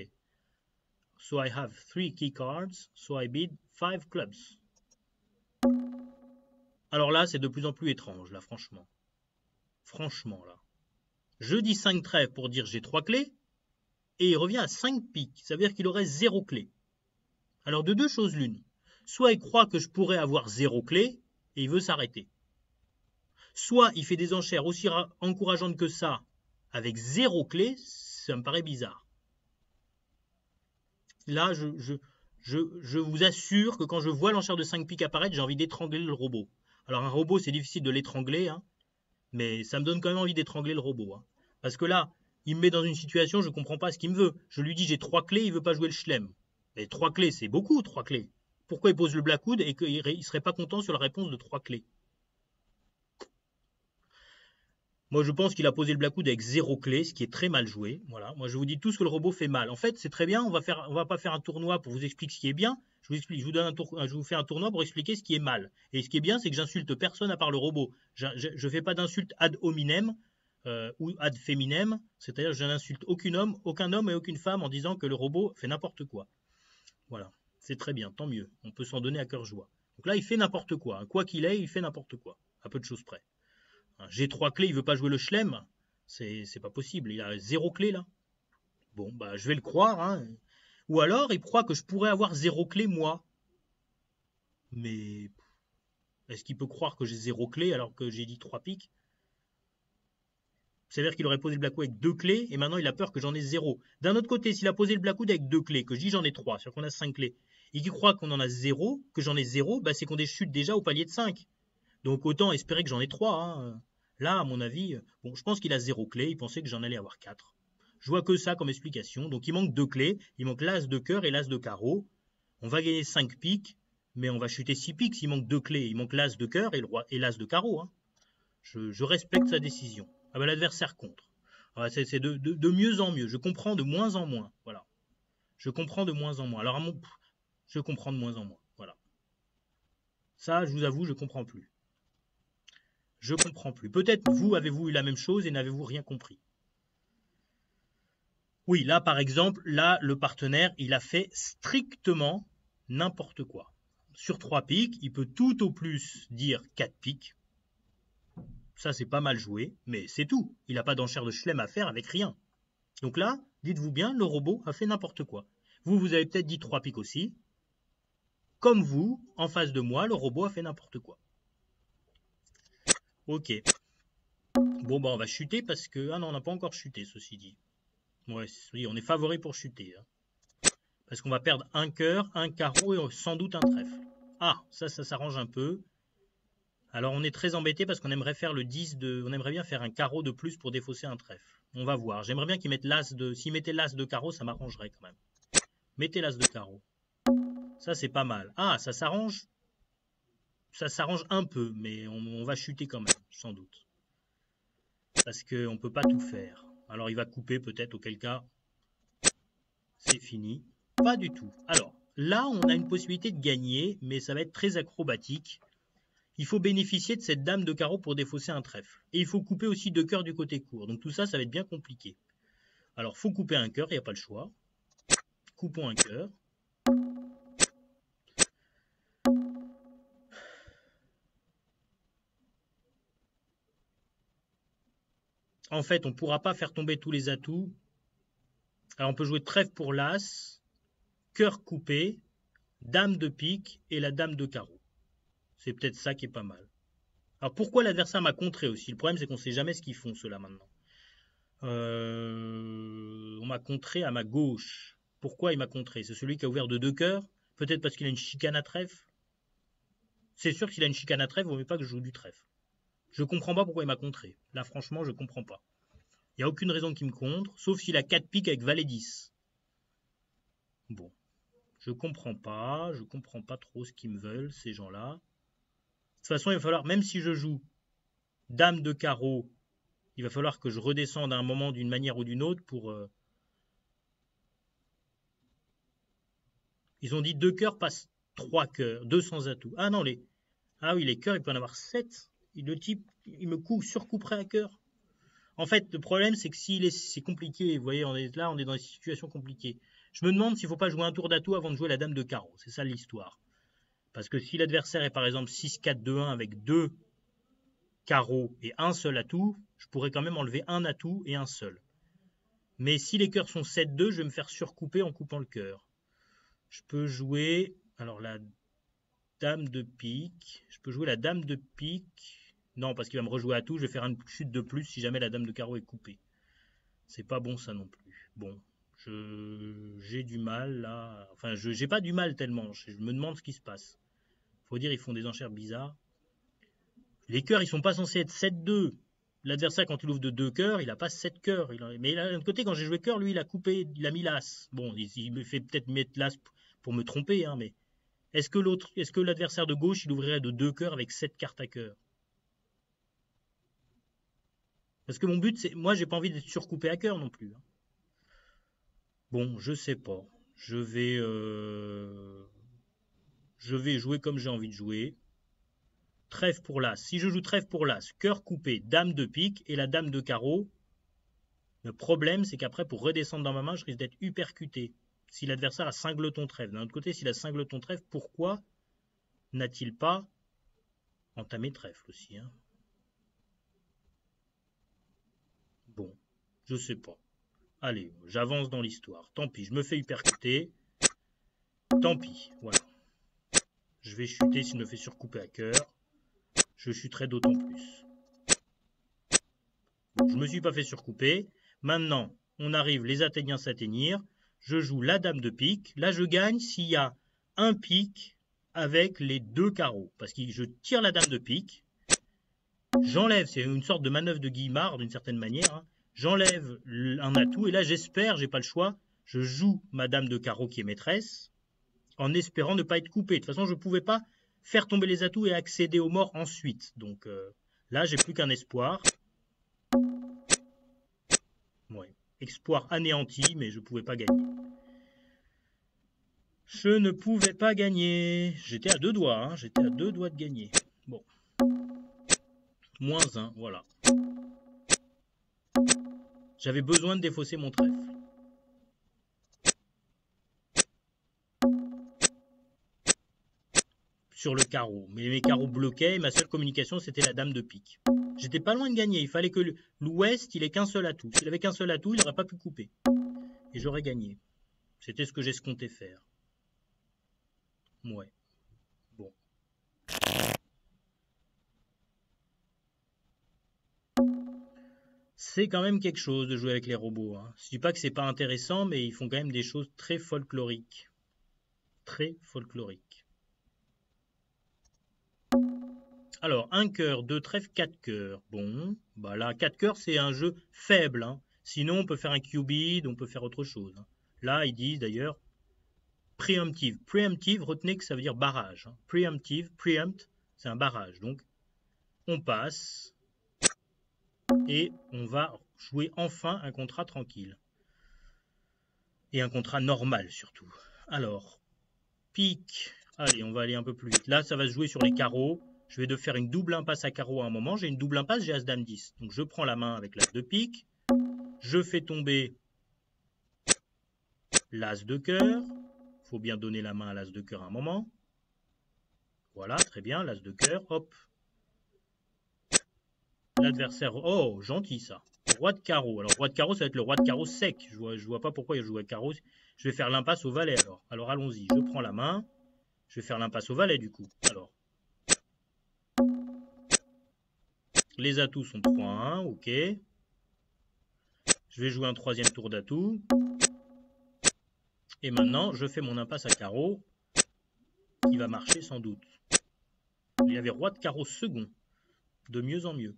So I have 3 key cards, so I bid 5 clubs. Alors là, c'est de plus en plus étrange, là, franchement. Franchement, là. Je dis 5 trèfles pour dire j'ai 3 clés, et il revient à 5 piques. Ça veut dire qu'il aurait 0 clé. Alors de deux choses l'une. Soit il croit que je pourrais avoir 0 clé, et il veut s'arrêter. Soit il fait des enchères aussi encourageantes que ça, avec 0 clé, ça me paraît bizarre. Là, je vous assure que quand je vois l'enchère de 5 piques apparaître, j'ai envie d'étrangler le robot. Alors un robot, c'est difficile de l'étrangler, hein, mais ça me donne quand même envie d'étrangler le robot. Hein. Parce que là, il me met dans une situation, je ne comprends pas ce qu'il me veut. Je lui dis j'ai 3 clés, il ne veut pas jouer le chelem. Et 3 clés, c'est beaucoup, 3 clés. Pourquoi il pose le Blackwood et qu'il ne serait pas content sur la réponse de 3 clés? Moi, je pense qu'il a posé le Blackwood avec 0 clé, ce qui est très mal joué. Voilà. Moi, je vous dis tout ce que le robot fait mal. En fait, c'est très bien. On va pas faire un tournoi pour vous expliquer ce qui est bien. Je vous fais un tournoi pour expliquer ce qui est mal. Et ce qui est bien, c'est que j'insulte personne à part le robot. Je fais pas d'insulte ad hominem ou ad feminem. C'est-à-dire, je n'insulte aucun homme et aucune femme en disant que le robot fait n'importe quoi. Voilà. C'est très bien. Tant mieux. On peut s'en donner à cœur joie. Donc là, il fait n'importe quoi. Quoi qu'il ait, il fait n'importe quoi. À peu de choses près. J'ai 3 clés, il veut pas jouer le chelem. C'est pas possible. Il a 0 clé là. Bon, bah je vais le croire. Hein. Ou alors, il croit que je pourrais avoir 0 clé moi. Mais est-ce qu'il peut croire que j'ai 0 clé alors que j'ai dit 3 piques? C'est-à-dire qu'il aurait posé le Blackwood avec 2 clés et maintenant il a peur que j'en ai 0. D'un autre côté, s'il a posé le Blackwood avec 2 clés, que je dis j'en ai 3, c'est-à-dire qu'on a 5 clés, et qu'il croit qu'on en a 0, que j'en ai 0, bah c'est qu'on chute déjà au palier de 5. Donc autant espérer que j'en ai 3. Hein. Là, à mon avis, bon, je pense qu'il a 0 clé, il pensait que j'en allais avoir 4. Je vois que ça comme explication. Donc il manque 2 clés, il manque l'as de cœur et l'as de carreau. On va gagner 5 piques, mais on va chuter 6 piques s'il manque 2 clés. Il manque l'as de cœur et l'as de carreau. Hein. Je respecte sa décision. Ah ben l'adversaire contre. Ah, c'est de mieux en mieux. Je comprends de moins en moins. Voilà. Je comprends de moins en moins. Alors, je comprends de moins en moins. Voilà. Ça, je vous avoue, je comprends plus. Je comprends plus. Peut-être vous avez-vous eu la même chose et n'avez-vous rien compris. Oui, là par exemple, là le partenaire, il a fait strictement n'importe quoi. Sur 3 piques, il peut tout au plus dire 4 piques. Ça c'est pas mal joué, mais c'est tout. Il n'a pas d'enchère de chelem à faire avec rien. Donc là, dites-vous bien, le robot a fait n'importe quoi. Vous avez peut-être dit 3 piques aussi. Comme vous, en face de moi, le robot a fait n'importe quoi. Ok. Bon, bah on va chuter parce que... Ah non, on n'a pas encore chuté, ceci dit. Ouais, oui, on est favori pour chuter. Hein. Parce qu'on va perdre un cœur, un carreau et sans doute un trèfle. Ah, ça s'arrange un peu. Alors on est très embêté parce qu'on aimerait faire le 10 de. On aimerait bien faire un carreau de plus pour défausser un trèfle. On va voir. J'aimerais bien qu'ils mettent l'as de. S'ils mettaient l'as de carreau, ça m'arrangerait quand même. Mettez l'as de carreau. Ça c'est pas mal. Ah, ça s'arrange. Ça s'arrange un peu, mais on va chuter quand même, sans doute. Parce qu'on ne peut pas tout faire. Alors il va couper peut-être, auquel cas c'est fini. Pas du tout. Alors là, on a une possibilité de gagner, mais ça va être très acrobatique. Il faut bénéficier de cette dame de carreau pour défausser un trèfle. Et il faut couper aussi 2 cœurs du côté court. Donc tout ça, ça va être bien compliqué. Alors, faut couper un cœur, il n'y a pas le choix. Coupons un cœur. En fait, on ne pourra pas faire tomber tous les atouts. Alors, on peut jouer trèfle pour l'as, cœur coupé, dame de pique et la dame de carreau. C'est peut-être ça qui est pas mal. Alors, pourquoi l'adversaire m'a contré aussi? Le problème, c'est qu'on ne sait jamais ce qu'ils font, ceux-là, maintenant. On m'a contré à ma gauche. Pourquoi il m'a contré? C'est celui qui a ouvert de 2 cœurs. Peut-être parce qu'il a une chicane à trèfle. C'est sûr que s'il a une chicane à trèfle, il ne vaut mieux pas que je joue du trèfle. Je comprends pas pourquoi il m'a contré. Là, franchement, je comprends pas. Il n'y a aucune raison qu'il me contre, sauf s'il a 4 piques avec valet 10. Bon. Je comprends pas trop ce qu'ils me veulent, ces gens-là. De toute façon, il va falloir, même si je joue dame de carreau, il va falloir que je redescende à un moment d'une manière ou d'une autre pour... Ils ont dit 2 cœurs passe 3 cœurs, 2 sans atout. Ah non, ah oui, les cœurs, il peut en avoir 7. Le type, il me surcouperait un cœur. En fait, le problème, c'est que c'est compliqué. Vous voyez, on est dans des situations compliquées. Je me demande s'il ne faut pas jouer un tour d'atout avant de jouer la dame de carreau. C'est ça l'histoire. Parce que si l'adversaire est par exemple 6-4-2-1 avec 2 carreaux et un seul atout, je pourrais quand même enlever un atout et un seul. Mais si les cœurs sont 7-2, je vais me faire surcouper en coupant le cœur. Je peux jouer... Alors la dame de pique. Je peux jouer la dame de pique. Non, parce qu'il va me rejouer à tout. Je vais faire une chute de plus si jamais la dame de carreau est coupée. C'est pas bon ça non plus. Bon, j'ai du mal là. Enfin, j'ai pas du mal tellement. Je me demande ce qui se passe. Faut dire, ils font des enchères bizarres. Les cœurs, ils sont pas censés être 7-2. L'adversaire, quand il ouvre de 2 cœurs, il a pas 7 cœurs. Mais d'un autre côté, quand j'ai joué cœur, lui, il a coupé, il a mis l'as. Bon, il me fait peut-être mettre l'as pour me tromper, hein, mais est-ce que l'adversaire de gauche, il ouvrirait de 2 cœurs avec 7 cartes à cœur? Parce que mon but, c'est... Moi, j'ai pas envie d'être surcoupé à cœur non plus. Hein. Bon, je sais pas. Je vais jouer comme j'ai envie de jouer. Trèfle pour l'as. Si je joue trèfle pour l'as, cœur coupé, dame de pique et la dame de carreau, le problème, c'est qu'après, pour redescendre dans ma main, je risque d'être hypercuté. Si l'adversaire a cingleton trèfle. D'un autre côté, s'il a cingleton trèfle, pourquoi n'a-t-il pas entamé trèfle aussi, hein? Bon, je sais pas. Allez, j'avance dans l'histoire. Tant pis, je me fais hypercuter. Tant pis, voilà. Je vais chuter s'il me fait surcouper à cœur. Je chuterai d'autant plus. Bon, je ne me suis pas fait surcouper. Maintenant, on arrive, les Athéniens s'atteignirent. Je joue la dame de pique. Là, je gagne s'il y a un pique avec les 2 carreaux. Parce que je tire la dame de pique. J'enlève, c'est une sorte de manœuvre de Guillemard d'une certaine manière. Hein. J'enlève un atout et là, j'espère, j'ai pas le choix, je joue ma dame de carreau qui est maîtresse en espérant ne pas être coupé. De toute façon, je ne pouvais pas faire tomber les atouts et accéder aux morts ensuite. Donc là, j'ai plus qu'un espoir. Ouais. Espoir anéanti, mais je ne pouvais pas gagner. Je ne pouvais pas gagner. J'étais à 2 doigts. Hein. J'étais à 2 doigts de gagner. Bon. -1, voilà. J'avais besoin de défausser mon trèfle. Sur le carreau. Mais mes carreaux bloquaient et ma seule communication, c'était la dame de pique. J'étais pas loin de gagner. Il fallait que l'ouest, il ait qu'un seul atout. S'il avait qu'un seul atout, il n'aurait pas pu couper. Et j'aurais gagné. C'était ce que j'escomptais faire. Ouais. Bon. C'est quand même quelque chose de jouer avec les robots. Hein. Je dis pas que c'est pas intéressant, mais ils font quand même des choses très folkloriques. Très folkloriques. Alors, un cœur, 2 trèfles, 4 cœurs. Bon, bah là, 4 cœurs, c'est un jeu faible, hein. Sinon, on peut faire un cubide, on peut faire autre chose, hein. Là, ils disent d'ailleurs préemptive. Préemptive, retenez que ça veut dire barrage, hein. Préemptive, preempt, c'est un barrage. Donc, on passe et on va jouer enfin un contrat tranquille. Et un contrat normal surtout. Alors, pique. Allez, on va aller un peu plus vite. Là, ça va se jouer sur les carreaux. Je vais devoir faire une double impasse à carreau à un moment. J'ai une double impasse, j'ai As-Dame 10. Donc je prends la main avec l'As de pique. Je fais tomber l'As de cœur. Il faut bien donner la main à l'As de cœur à un moment. Voilà, très bien, l'As de cœur. Hop. L'adversaire... Oh, gentil ça. Roi de carreau. Alors, roi de carreau, ça va être le roi de carreau sec. Je vois pas pourquoi il joue à carreau. Je vais faire l'impasse au valet alors. Alors, allons-y. Je prends la main. Je vais faire l'impasse au valet du coup. Alors. Les atouts sont 3-1, ok. Je vais jouer un troisième tour d'atout. Et maintenant, je fais mon impasse à carreau, qui va marcher sans doute. Il y avait roi de carreau second, de mieux en mieux.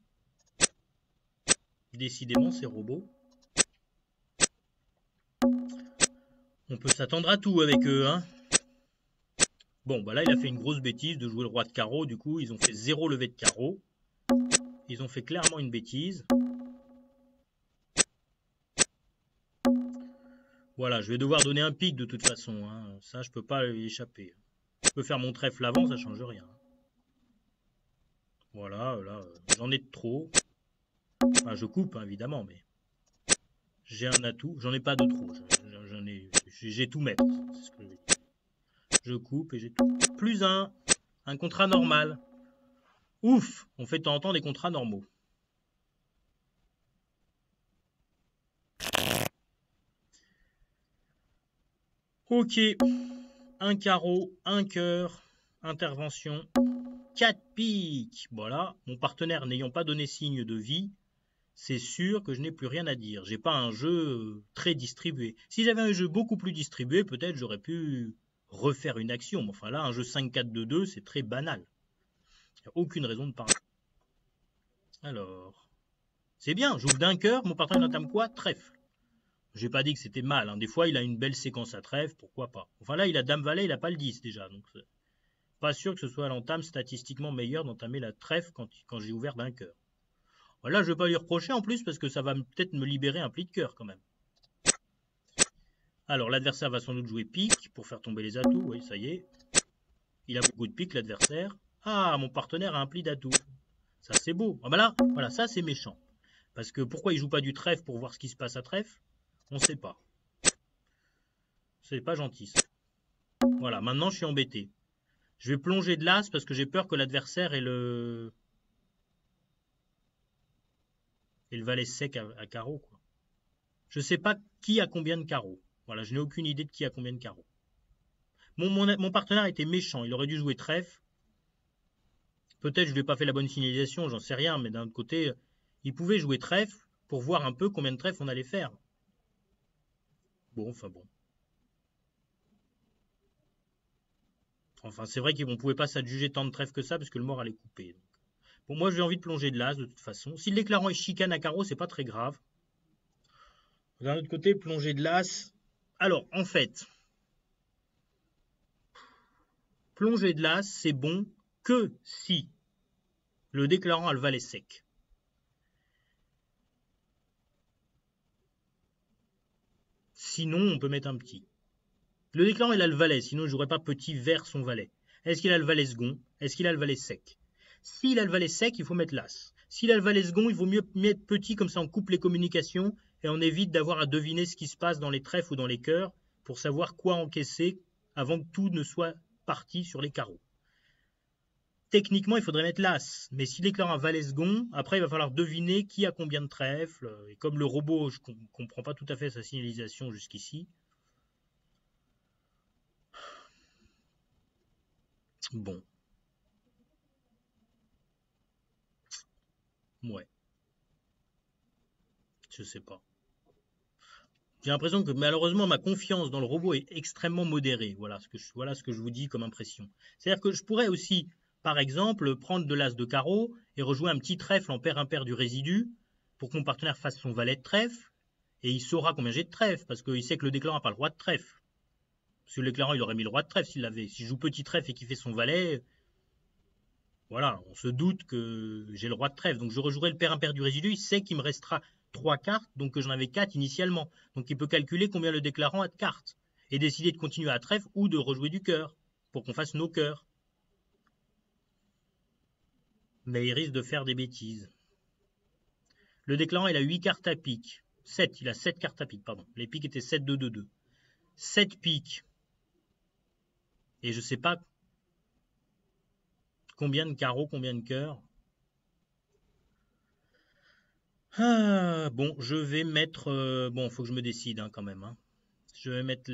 Décidément, ces robots. On peut s'attendre à tout avec eux, hein. Bon, bah là, il a fait une grosse bêtise de jouer le roi de carreau. Du coup, ils ont fait 0 levée de carreau. Ils ont fait clairement une bêtise. Voilà, je vais devoir donner un pic de toute façon, hein. Ça, je peux pas y échapper. Je peux faire mon trèfle avant, ça change rien. Voilà, là, j'en ai de trop. Enfin, je coupe, hein, évidemment, mais j'ai un atout. J'en ai pas de trop. J'ai tout mettre. C'est ce que je veux dire. Je coupe et j'ai tout. Plus un contrat normal. Ouf, on fait de temps en temps des contrats normaux. Ok, un carreau, un cœur, intervention, 4 piques. Voilà, mon partenaire n'ayant pas donné signe de vie, c'est sûr que je n'ai plus rien à dire. J'ai pas un jeu très distribué. Si j'avais un jeu beaucoup plus distribué, peut-être j'aurais pu refaire une action. Mais enfin là, un jeu 5-4-2-2, c'est très banal. Il n'y a aucune raison de parler. Alors, c'est bien, j'ouvre d'un cœur, mon partenaire entame quoi? Trèfle. J'ai pas dit que c'était mal, hein. Des fois, il a une belle séquence à trèfle, pourquoi pas. Enfin là, il a Dame Valet, il a pas le 10 déjà, donc pas sûr que ce soit l'entame statistiquement meilleure d'entamer la trèfle quand j'ai ouvert d'un cœur. Là, je vais pas lui reprocher en plus parce que ça va peut-être me libérer un pli de cœur quand même. Alors, l'adversaire va sans doute jouer pique pour faire tomber les atouts. Oui, ça y est. Il a beaucoup de pique, l'adversaire. Ah, mon partenaire a un pli d'atout. Ça, c'est beau. Ah bah là, voilà, ça, c'est méchant. Parce que pourquoi il joue pas du trèfle pour voir ce qui se passe à trèfle? On sait pas. C'est pas gentil, ça. Voilà, maintenant, je suis embêté. Je vais plonger de l'as parce que j'ai peur que l'adversaire ait le valet sec à carreau, quoi. Je sais pas qui a combien de carreaux. Voilà, je n'ai aucune idée de qui a combien de carreaux. Mon partenaire était méchant, il aurait dû jouer trèfle. Peut-être je lui ai pas fait la bonne signalisation, j'en sais rien, mais d'un autre côté, il pouvait jouer trèfle pour voir un peu combien de trèfle on allait faire. Bon, enfin bon. Enfin, c'est vrai qu'on ne pouvait pas s'adjuger tant de trèfle que ça parce que le mort allait couper. Donc. Bon, moi j'ai envie de plonger de l'as de toute façon. Si le déclarant est chicane à carreau, c'est pas très grave. D'un autre côté, plonger de l'as. Alors, en fait, plonger de l'as, c'est bon que si le déclarant a le valet sec. Sinon, on peut mettre un petit. Le déclarant, il a le valet, sinon je jouerais pas petit vers son valet. Est-ce qu'il a le valet second? Est-ce qu'il a le valet sec? S'il a le valet sec, il faut mettre l'as. S'il a le valet second, il vaut mieux mettre petit, comme ça on coupe les communications et on évite d'avoir à deviner ce qui se passe dans les trèfles ou dans les cœurs pour savoir quoi encaisser avant que tout ne soit parti sur les carreaux. Techniquement, il faudrait mettre l'as, mais s'il déclare un valet second, après il va falloir deviner qui a combien de trèfles. Et comme le robot, je ne comprends pas tout à fait sa signalisation jusqu'ici. Bon. Ouais. Je sais pas. J'ai l'impression que malheureusement ma confiance dans le robot est extrêmement modérée. Voilà ce que je vous dis comme impression. C'est-à-dire que je pourrais aussi par exemple, prendre de l'as de carreau et rejouer un petit trèfle en pair impair du résidu pour que mon partenaire fasse son valet de trèfle, et il saura combien j'ai de trèfle, parce qu'il sait que le déclarant n'a pas le roi de trèfle. Parce que le déclarant, il aurait mis le roi de trèfle s'il l'avait. Si je joue petit trèfle et qu'il fait son valet, voilà, on se doute que j'ai le roi de trèfle. Donc je rejouerai le pair impair du résidu, il sait qu'il me restera 3 cartes, donc que j'en avais 4 initialement. Donc il peut calculer combien le déclarant a de cartes, et décider de continuer à trèfle ou de rejouer du cœur, pour qu'on fasse nos cœurs. Mais il risque de faire des bêtises. Le déclarant, il a 8 cartes à pique. 7, il a 7 cartes à pique, pardon. Les piques étaient 7, 2, 2, 2. 7 piques. Et je sais pas combien de carreaux, combien de cœurs. Ah, bon, je vais mettre... bon, il faut que je me décide hein, quand même. Hein. Je vais mettre...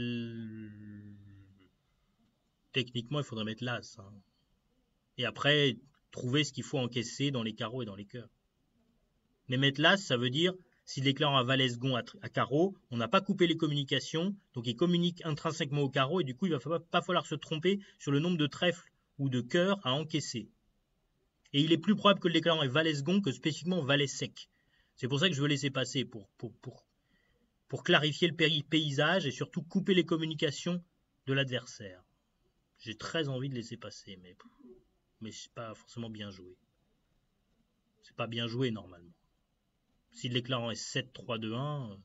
Techniquement, il faudrait mettre l'as. Hein. Et après, trouver ce qu'il faut encaisser dans les carreaux et dans les cœurs. Mais mettre l'as, ça veut dire, si le déclarant a valet second à carreau, on n'a pas coupé les communications, donc il communique intrinsèquement au carreau, et du coup, il ne va pas falloir se tromper sur le nombre de trèfles ou de cœurs à encaisser. Et il est plus probable que le déclarant ait valet second que spécifiquement valet sec. C'est pour ça que je veux laisser passer, pour clarifier le paysage et surtout couper les communications de l'adversaire. J'ai très envie de laisser passer, mais c'est pas forcément bien joué. C'est pas bien joué normalement. Si le déclarant est 7, 3, 2, 1,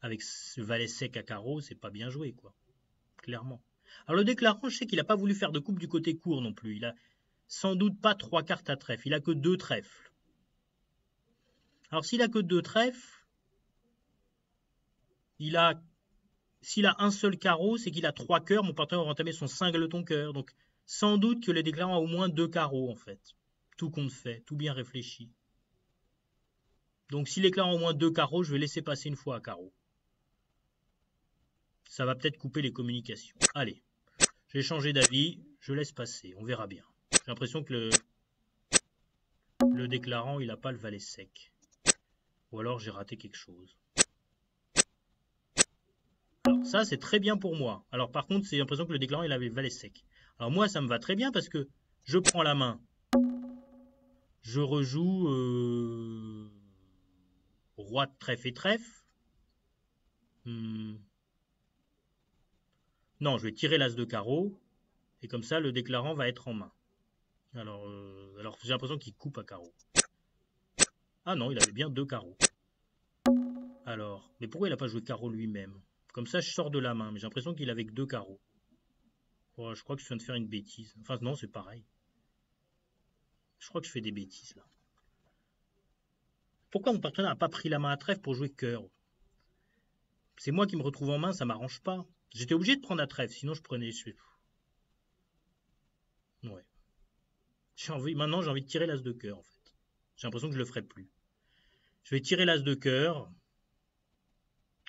avec ce valet sec à carreau, c'est pas bien joué, quoi. Clairement. Alors le déclarant, je sais qu'il n'a pas voulu faire de coupe du côté court non plus. Il a sans doute pas 3 cartes à trèfle. Il a que 2 trèfles. Alors s'il a que 2 trèfles, s'il a un seul carreau, c'est qu'il a 3 cœurs. Mon partenaire va entamer son singleton cœur. Donc sans doute que le déclarant a au moins 2 carreaux en fait. Tout compte fait, tout bien réfléchi. Donc si l'éclairant a au moins 2 carreaux, je vais laisser passer une fois à carreau. Ça va peut-être couper les communications. Allez, j'ai changé d'avis, je laisse passer, on verra bien. J'ai l'impression que le déclarant, il n'a pas le valet sec. Ou alors j'ai raté quelque chose. Alors ça, c'est très bien pour moi. Alors par contre, j'ai l'impression que le déclarant, il avait le valet sec. Alors moi, ça me va très bien parce que je prends la main. Je rejoue roi de trèfle et trèfle. Non, je vais tirer l'as de carreau. Et comme ça, le déclarant va être en main. Alors j'ai l'impression qu'il coupe à carreau. Ah non, il avait bien 2 carreaux. Alors, mais pourquoi il n'a pas joué carreau lui-même? Comme ça, je sors de la main, mais j'ai l'impression qu'il avait que 2 carreaux. Oh, je crois que je viens de faire une bêtise. Enfin, non, c'est pareil. Je crois que je fais des bêtises, là. Pourquoi mon partenaire n'a pas pris la main à trèfle pour jouer cœur? C'est moi qui me retrouve en main, ça m'arrange pas. J'étais obligé de prendre à trèfle, sinon je prenais... Ouais. Maintenant, j'ai envie de tirer l'as de cœur, en fait. J'ai l'impression que je le ferai plus. Je vais tirer l'as de cœur.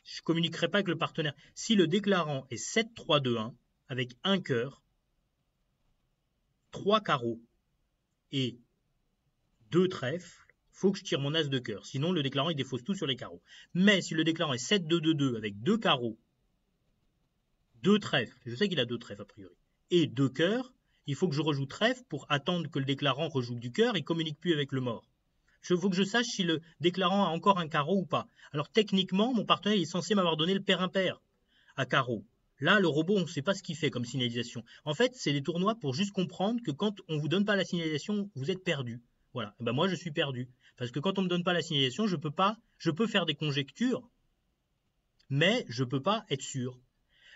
Je ne communiquerai pas avec le partenaire. Si le déclarant est 7, 3, 2, 1, avec un cœur, 3 carreaux et 2 trèfles, faut que je tire mon as de cœur. Sinon, le déclarant, il défausse tout sur les carreaux. Mais si le déclarant est 7, 2, 2, 2, avec 2 carreaux, 2 trèfles, je sais qu'il a 2 trèfles a priori, et 2 cœurs, il faut que je rejoue trèfle pour attendre que le déclarant rejoue du cœur et communique plus avec le mort. Il faut que je sache si le déclarant a encore un carreau ou pas. Alors techniquement, mon partenaire est censé m'avoir donné le pair impair à carreau. Là, le robot, on ne sait pas ce qu'il fait comme signalisation. En fait, c'est des tournois pour juste comprendre que quand on ne vous donne pas la signalisation, vous êtes perdu. Voilà. Et ben moi, je suis perdu. Parce que quand on ne me donne pas la signalisation, je peux faire des conjectures, mais je ne peux pas être sûr.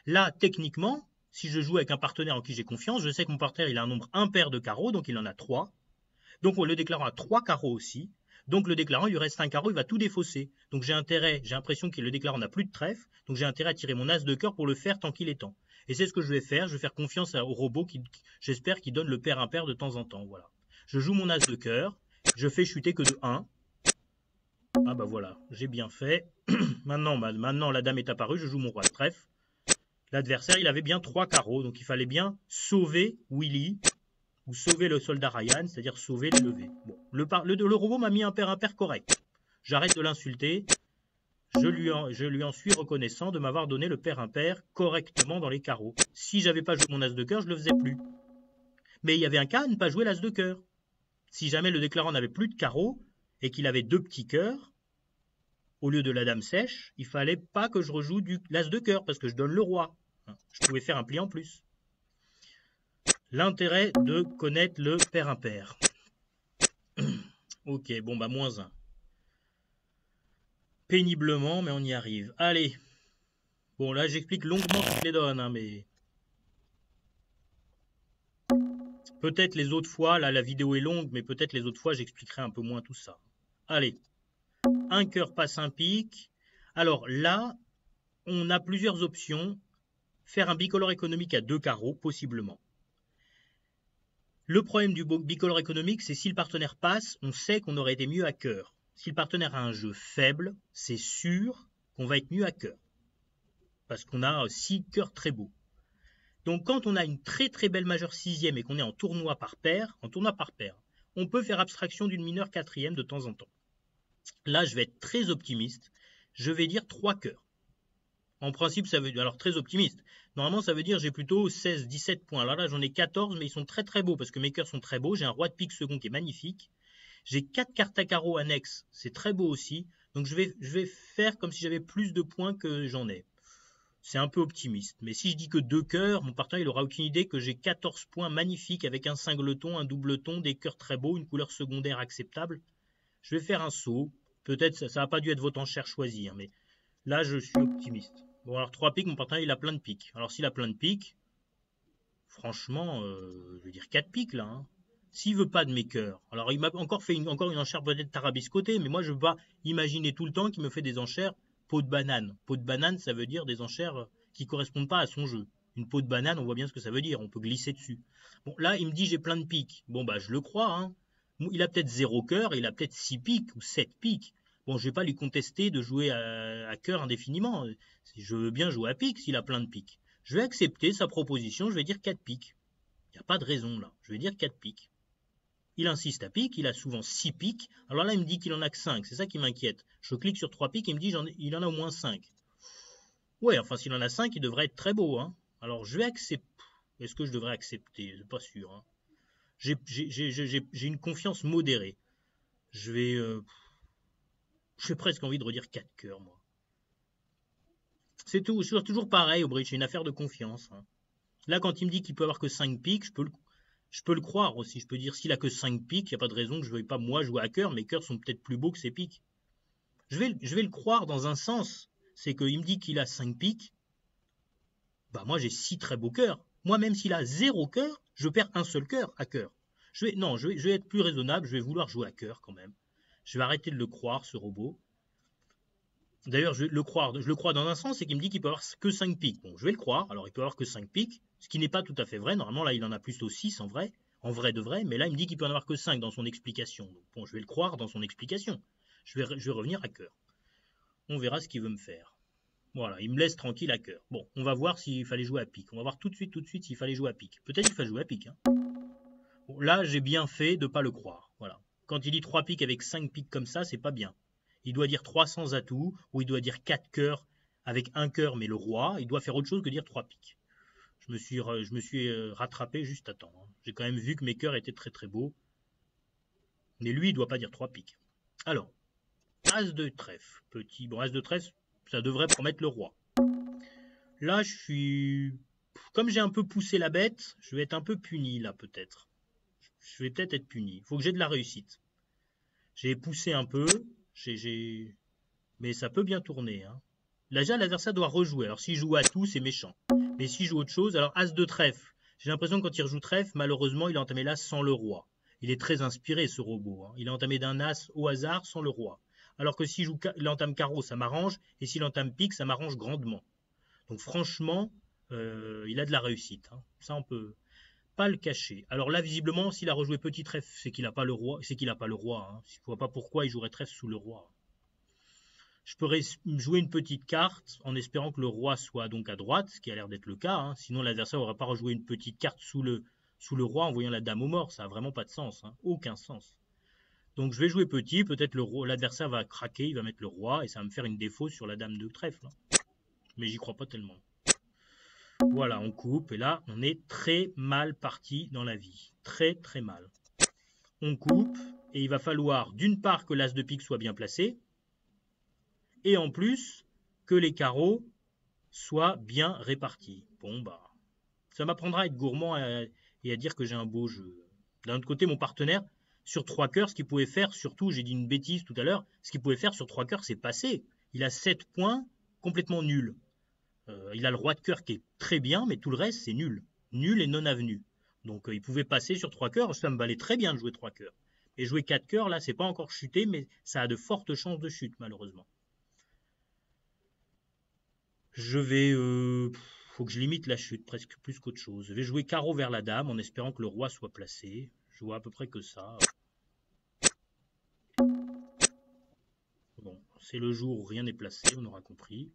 Là, techniquement, si je joue avec un partenaire en qui j'ai confiance, je sais que mon partenaire, il a un nombre impair de carreaux, donc il en a 3. Donc le déclarant a 3 carreaux aussi. Donc le déclarant, il lui reste un carreau, il va tout défausser. Donc j'ai l'impression que le déclarant n'a plus de trèfle, donc j'ai intérêt à tirer mon as de cœur pour le faire tant qu'il est temps. Et c'est ce que je vais faire confiance au robot qui, j'espère, qu'il donne le pair impair de temps en temps. Voilà. Je joue mon as de cœur, je fais chuter que de 1. Ah bah voilà, j'ai bien fait. Maintenant la dame est apparue, je joue mon roi de trèfle. L'adversaire, il avait bien 3 carreaux, donc il fallait bien sauver Willy, ou sauver le soldat Ryan, c'est-à-dire sauver les levées. Bon, le robot m'a mis un pair impair correct. J'arrête de l'insulter. Je lui en suis reconnaissant de m'avoir donné le pair impair correctement dans les carreaux. Si j'avais pas joué mon as de cœur, je le faisais plus. Mais il y avait un cas à ne pas jouer l'as de cœur. Si jamais le déclarant n'avait plus de carreau et qu'il avait 2 petits cœurs, au lieu de la dame sèche, il fallait pas que je rejoue du l'as de cœur parce que je donne le roi. Je pouvais faire un pli en plus. L'intérêt de connaître le pair impair. Ok, bon bah -1. Péniblement, mais on y arrive. Allez. Bon, là j'explique longuement toutes les donnes, hein, mais... Peut-être les autres fois, là la vidéo est longue, mais peut-être les autres fois j'expliquerai un peu moins tout ça. Allez. Un cœur passe un pic. Alors là, on a plusieurs options. Faire un bicolore économique à 2 carreaux, possiblement. Le problème du bicolore économique, c'est si le partenaire passe, on sait qu'on aurait été mieux à cœur. Si le partenaire a un jeu faible, c'est sûr qu'on va être mieux à cœur. Parce qu'on a 6 cœurs très beaux. Donc quand on a une très très belle majeure 6e et qu'on est en tournoi par paire, on peut faire abstraction d'une mineure 4e de temps en temps. Là, je vais être très optimiste. Je vais dire 3 cœurs. En principe, ça veut dire, alors très optimiste, normalement ça veut dire j'ai plutôt 16, 17 points. Alors là, j'en ai 14, mais ils sont très très beaux parce que mes cœurs sont très beaux. J'ai un roi de pique second qui est magnifique. J'ai 4 cartes à carreau annexes, c'est très beau aussi. Donc je vais faire comme si j'avais plus de points que j'en ai. C'est un peu optimiste. Mais si je dis que 2 cœurs, mon partenaire il aura aucune idée que j'ai 14 points magnifiques avec un singleton, un doubleton, des cœurs très beaux, une couleur secondaire acceptable. Je vais faire un saut. Peut-être ça n'a pas dû être votre enchère choisie, hein, mais là je suis optimiste. Bon, alors 3 piques, mon partenaire il a plein de piques. Alors s'il a plein de piques, franchement, je vais dire 4 piques là. Hein. S'il veut pas de mes cœurs, alors il m'a encore fait une enchère peut-être tarabiscotée, mais moi je ne veux pas imaginer tout le temps qu'il me fait des enchères peau de banane. Peau de banane, ça veut dire des enchères qui ne correspondent pas à son jeu. Une peau de banane, on voit bien ce que ça veut dire, on peut glisser dessus. Bon, là, il me dit j'ai plein de piques. Bon, bah je le crois. Hein. Il a peut-être 0 cœur, il a peut-être 6 piques ou 7 piques. Bon, je ne vais pas lui contester de jouer à cœur indéfiniment. Je veux bien jouer à pique s'il a plein de piques. Je vais accepter sa proposition, je vais dire 4 piques. Il n'y a pas de raison là, je vais dire 4 piques. Il insiste à pique, il a souvent 6 piques. Alors là, il me dit qu'il en a que 5, c'est ça qui m'inquiète. Je clique sur 3 piques, il me dit il en a au moins 5. Ouais, enfin s'il en a 5, il devrait être très beau. Hein. Alors je vais accepter. Est-ce que je devrais accepter? Je ne suis pas sûr. Hein. J'ai une confiance modérée. J'ai presque envie de redire 4 cœurs, moi. C'est tout, c'est toujours pareil au bridge, c'est une affaire de confiance. Hein. Là, quand il me dit qu'il peut avoir que 5 piques, je peux le croire aussi. Je peux dire s'il a que 5 piques, il n'y a pas de raison que je ne veuille pas moi jouer à cœur. Mes cœurs sont peut-être plus beaux que ses piques. Je vais le croire dans un sens. C'est qu'il me dit qu'il a 5 piques. Bah moi j'ai 6 très beaux cœurs. Moi même s'il a 0 cœur, je perds un seul cœur à cœur. Je vais être plus raisonnable, je vais vouloir jouer à cœur quand même. Je vais arrêter de le croire, ce robot. D'ailleurs, je le crois dans un sens, c'est qu'il me dit qu'il peut avoir que 5 piques. Bon, je vais le croire, alors il peut avoir que 5 piques, ce qui n'est pas tout à fait vrai. Normalement, là, il en a plutôt 6 en vrai de vrai, mais là, il me dit qu'il peut en avoir que 5 dans son explication. Donc, bon, je vais le croire dans son explication. Je vais revenir à cœur. On verra ce qu'il veut me faire. Voilà, il me laisse tranquille à cœur. Bon, on va voir s'il fallait jouer à pique. On va voir tout de suite s'il fallait jouer à pique. Peut-être qu'il fallait jouer à pique. Hein. Bon, là, j'ai bien fait de ne pas le croire. Voilà. Quand il dit 3 piques avec 5 piques comme ça, c'est pas bien. Il doit dire 300 atouts, ou il doit dire 4 cœurs avec un cœur mais le roi. Il doit faire autre chose que dire 3 piques. Je me suis rattrapé juste à temps. Hein. J'ai quand même vu que mes cœurs étaient très très beaux. Mais lui, il ne doit pas dire 3 piques. Alors, As de trèfle. Petit. Bon, As de trèfle, ça devrait promettre le roi. Là, je suis... Comme j'ai un peu poussé la bête, je vais être un peu puni là peut-être. Je vais peut-être être puni. Il faut que j'ai de la réussite. J'ai poussé un peu. Mais ça peut bien tourner. Hein. Là, déjà, l'adversaire doit rejouer. Alors, s'il joue à tout, c'est méchant. Mais s'il joue autre chose, alors As de trèfle. J'ai l'impression que quand il rejoue trèfle, malheureusement, il a entamé l'As sans le roi. Il est très inspiré, ce robot. Hein. Il a entamé d'un As au hasard sans le roi. Alors que s'il entame carreau, ça m'arrange. Et s'il entame pique, ça m'arrange grandement. Donc, franchement, il a de la réussite. Hein. Ça, on peut pas le cacher. Alors là, visiblement, s'il a rejoué petit trèfle, c'est qu'il n'a pas le roi. C'est qu'il n'a pas le roi. Hein. Je ne vois pas pourquoi il jouerait trèfle sous le roi. Je pourrais jouer une petite carte en espérant que le roi soit donc à droite, ce qui a l'air d'être le cas. Hein. Sinon, l'adversaire n'aurait pas rejoué une petite carte sous le roi en voyant la dame au mort. Ça n'a vraiment pas de sens. Hein. Aucun sens. Donc, je vais jouer petit. Peut-être l'adversaire va craquer. Il va mettre le roi et ça va me faire une défausse sur la dame de trèfle. Hein. Mais j'y crois pas tellement. Voilà, on coupe, et là, on est très mal parti dans la vie. Très, très mal. On coupe, et il va falloir, d'une part, que l'as de pique soit bien placé, et en plus, que les carreaux soient bien répartis. Bon, bah, ça m'apprendra à être gourmand et à dire que j'ai un beau jeu. D'un autre côté, mon partenaire, sur 3 cœurs, ce qu'il pouvait faire, surtout, j'ai dit une bêtise tout à l'heure, ce qu'il pouvait faire sur 3 cœurs, c'est passer. Il a 7 points complètement nuls. Il a le roi de cœur qui est très bien, mais tout le reste, c'est nul. Nul et non avenu. Donc, il pouvait passer sur 3 cœurs. Ça me valait très bien de jouer 3 cœurs. Et jouer 4 cœurs, là, c'est pas encore chuté, mais ça a de fortes chances de chute, malheureusement. Je vais. Faut que je limite la chute, presque plus qu'autre chose. Je vais jouer carreau vers la dame en espérant que le roi soit placé. Je vois à peu près que ça. Bon, c'est le jour où rien n'est placé, on aura compris.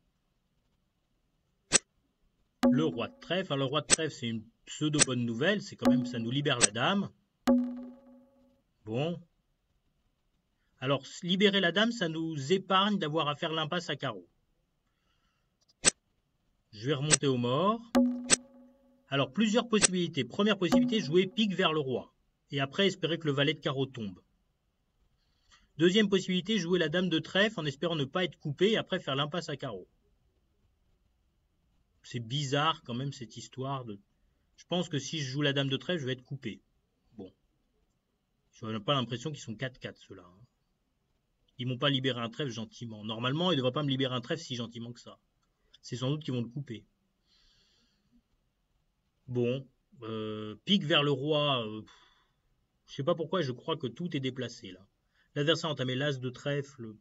Le roi de trèfle. Alors, le roi de trèfle, c'est une pseudo bonne nouvelle. C'est quand même, ça nous libère la dame. Bon. Alors, libérer la dame, ça nous épargne d'avoir à faire l'impasse à carreau. Je vais remonter au mort. Alors, plusieurs possibilités. Première possibilité, jouer pique vers le roi. Et après, espérer que le valet de carreau tombe. Deuxième possibilité, jouer la dame de trèfle en espérant ne pas être coupé et après faire l'impasse à carreau. C'est bizarre quand même cette histoire de... Je pense que si je joue la dame de trèfle, je vais être coupé. Bon. Je n'ai pas l'impression qu'ils sont 4-4 ceux-là. Ils m'ont pas libéré un trèfle gentiment. Normalement, ils ne devraient pas me libérer un trèfle si gentiment que ça. C'est sans doute qu'ils vont le couper. Bon. Pique vers le roi. Je sais pas pourquoi, je crois que tout est déplacé là. L'adversaire a entamé l'as de trèfle.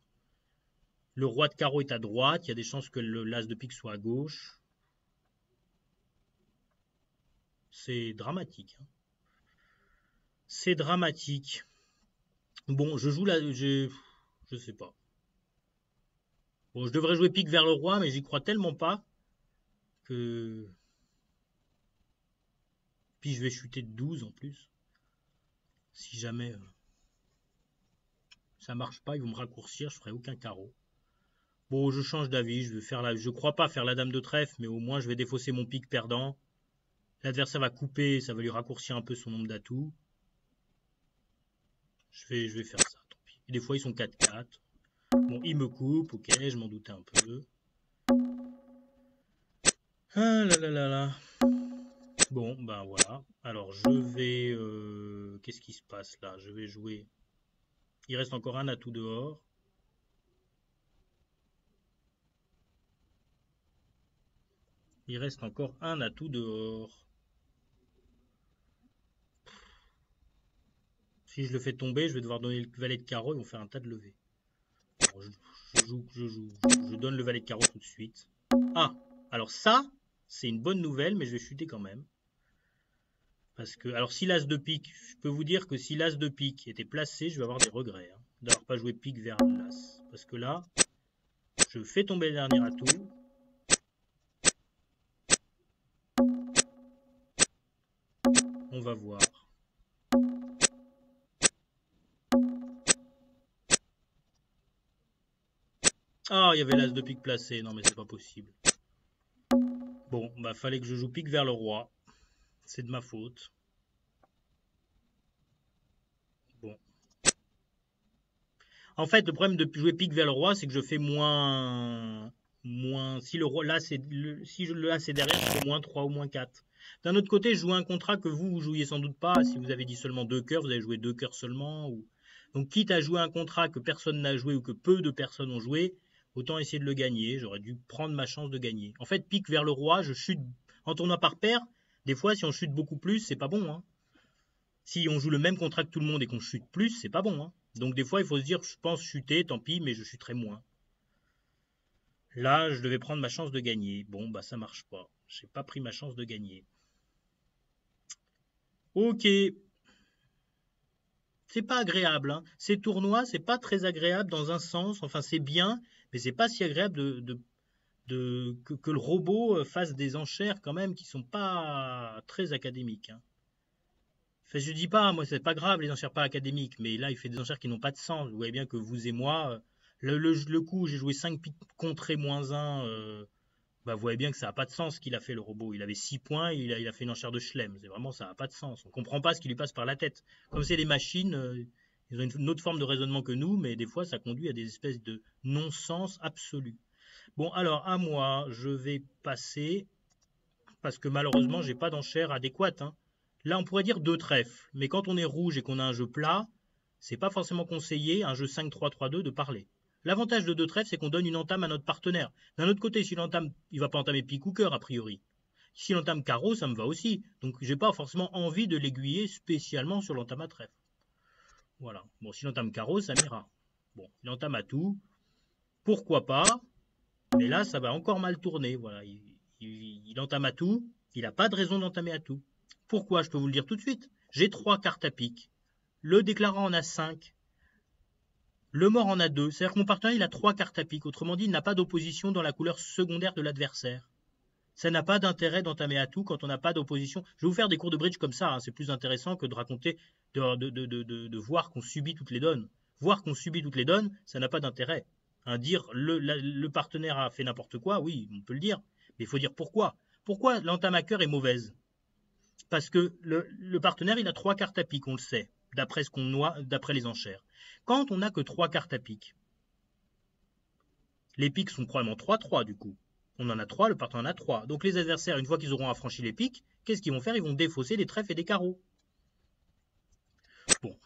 Le roi de carreau est à droite. Il y a des chances que l'as de pique soit à gauche. C'est dramatique. C'est dramatique. Bon, je joue là. Je sais pas. Bon, je devrais jouer pique vers le roi, mais j'y crois tellement pas que. Puis je vais chuter de 12 en plus. Si jamais ça marche pas, ils vont me raccourcir, je ferai aucun carreau. Bon, je change d'avis, je crois pas faire la dame de trèfle, mais au moins je vais défausser mon pique perdant. L'adversaire va couper, ça va lui raccourcir un peu son nombre d'atouts. Je vais faire ça, tant pis. Et des fois ils sont 4-4. Bon, il me coupe, ok, je m'en doutais un peu. Ah là là là là. Bon, ben voilà. Alors je vais... Qu'est-ce qui se passe là? Je vais jouer... Il reste encore un atout dehors. Il reste encore un atout dehors. Si je le fais tomber, je vais devoir donner le valet de carreau, ils vont faire un tas de levées. Alors, je donne le valet de carreau tout de suite. Ah, alors ça, c'est une bonne nouvelle, mais je vais chuter quand même. Parce que, alors si l'as de pique, je peux vous dire que si l'as de pique était placé, je vais avoir des regrets d'avoir pas joué pique vers l'as. Parce que là, je fais tomber le dernier atout. On va voir. Ah, il y avait l'as de pique placé. Non, mais c'est pas possible. Bon, bah fallait que je joue pique vers le roi. C'est de ma faute. Bon. En fait, le problème de jouer pique vers le roi, c'est que je fais moins... Si le roi, là, si le as c'est derrière, je fais moins 3 ou moins 4. D'un autre côté, je joue un contrat que vous jouiez sans doute pas. Si vous avez dit seulement 2 cœurs, vous avez joué 2 cœurs seulement. Donc, quitte à jouer un contrat que personne n'a joué ou que peu de personnes ont joué, autant essayer de le gagner. J'aurais dû prendre ma chance de gagner. En fait, pique vers le roi, je chute en tournoi par paire. Des fois, si on chute beaucoup plus, c'est pas bon. Si on joue le même contrat que tout le monde et qu'on chute plus, c'est pas bon. Donc des fois, il faut se dire, je pense chuter, tant pis, mais je chuterai moins. Là, je devais prendre ma chance de gagner. Bon, bah ça marche pas. J'ai pas pris ma chance de gagner. Ok. C'est pas agréable. Ces tournois, c'est pas très agréable dans un sens. Enfin, c'est bien, mais c'est pas si agréable que le robot fasse des enchères quand même qui sont pas très académiques. Enfin, je dis pas, moi c'est pas grave les enchères pas académiques, mais là il fait des enchères qui n'ont pas de sens. Vous voyez bien que vous et moi, le coup où j'ai joué 5 piques contrées -1 Bah, vous voyez bien que ça n'a pas de sens ce qu'il a fait le robot. Il avait 6 points, il a fait une enchère de Schlem. C'est vraiment, ça n'a pas de sens. On ne comprend pas ce qui lui passe par la tête. Comme c'est des machines, ils ont une autre forme de raisonnement que nous, mais des fois ça conduit à des espèces de non-sens absolu. Bon, alors à moi, je vais passer, parce que malheureusement, j'ai pas d'enchère adéquate, hein. Là, on pourrait dire 2 trèfles, mais quand on est rouge et qu'on a un jeu plat, c'est pas forcément conseillé, un jeu 5-3-3-2, de parler. L'avantage de 2 trèfles, c'est qu'on donne une entame à notre partenaire. D'un autre côté, s'il entame, il va pas entamer pique ou cœur, a priori. S'il entame carreau, ça me va aussi. Donc, j'ai pas forcément envie de l'aiguiller spécialement sur l'entame à trèfle. Voilà. Bon, s'il entame carreau, ça m'ira. Bon, il entame à tout. Pourquoi pas? Mais là, ça va encore mal tourner. Voilà. Il entame à tout. Il n'a pas de raison d'entamer à tout. Pourquoi? Je peux vous le dire tout de suite. J'ai 3 cartes à pique. Le déclarant en a 5. Le mort en a 2. C'est-à-dire que mon partenaire, il a 3 cartes à pique. Autrement dit, il n'a pas d'opposition dans la couleur secondaire de l'adversaire. Ça n'a pas d'intérêt d'entamer à tout quand on n'a pas d'opposition. Je vais vous faire des cours de bridge comme ça. Hein. C'est plus intéressant que de raconter, de voir qu'on subit toutes les donnes. Voir qu'on subit toutes les donnes, ça n'a pas d'intérêt. Hein, dire le partenaire a fait n'importe quoi, oui, on peut le dire. Mais il faut dire pourquoi. Pourquoi l'entame à cœur est mauvaise? Parce que le partenaire, il a 3 cartes à pique, on le sait, d'après ce qu'on noie, d'après les enchères. Quand on n'a que 3 cartes à pique, les piques sont probablement 3-3 du coup. On en a 3, le partenaire en a 3. Donc les adversaires, une fois qu'ils auront affranchi les piques, qu'est-ce qu'ils vont faire? Ils vont défausser des trèfles et des carreaux. Bon.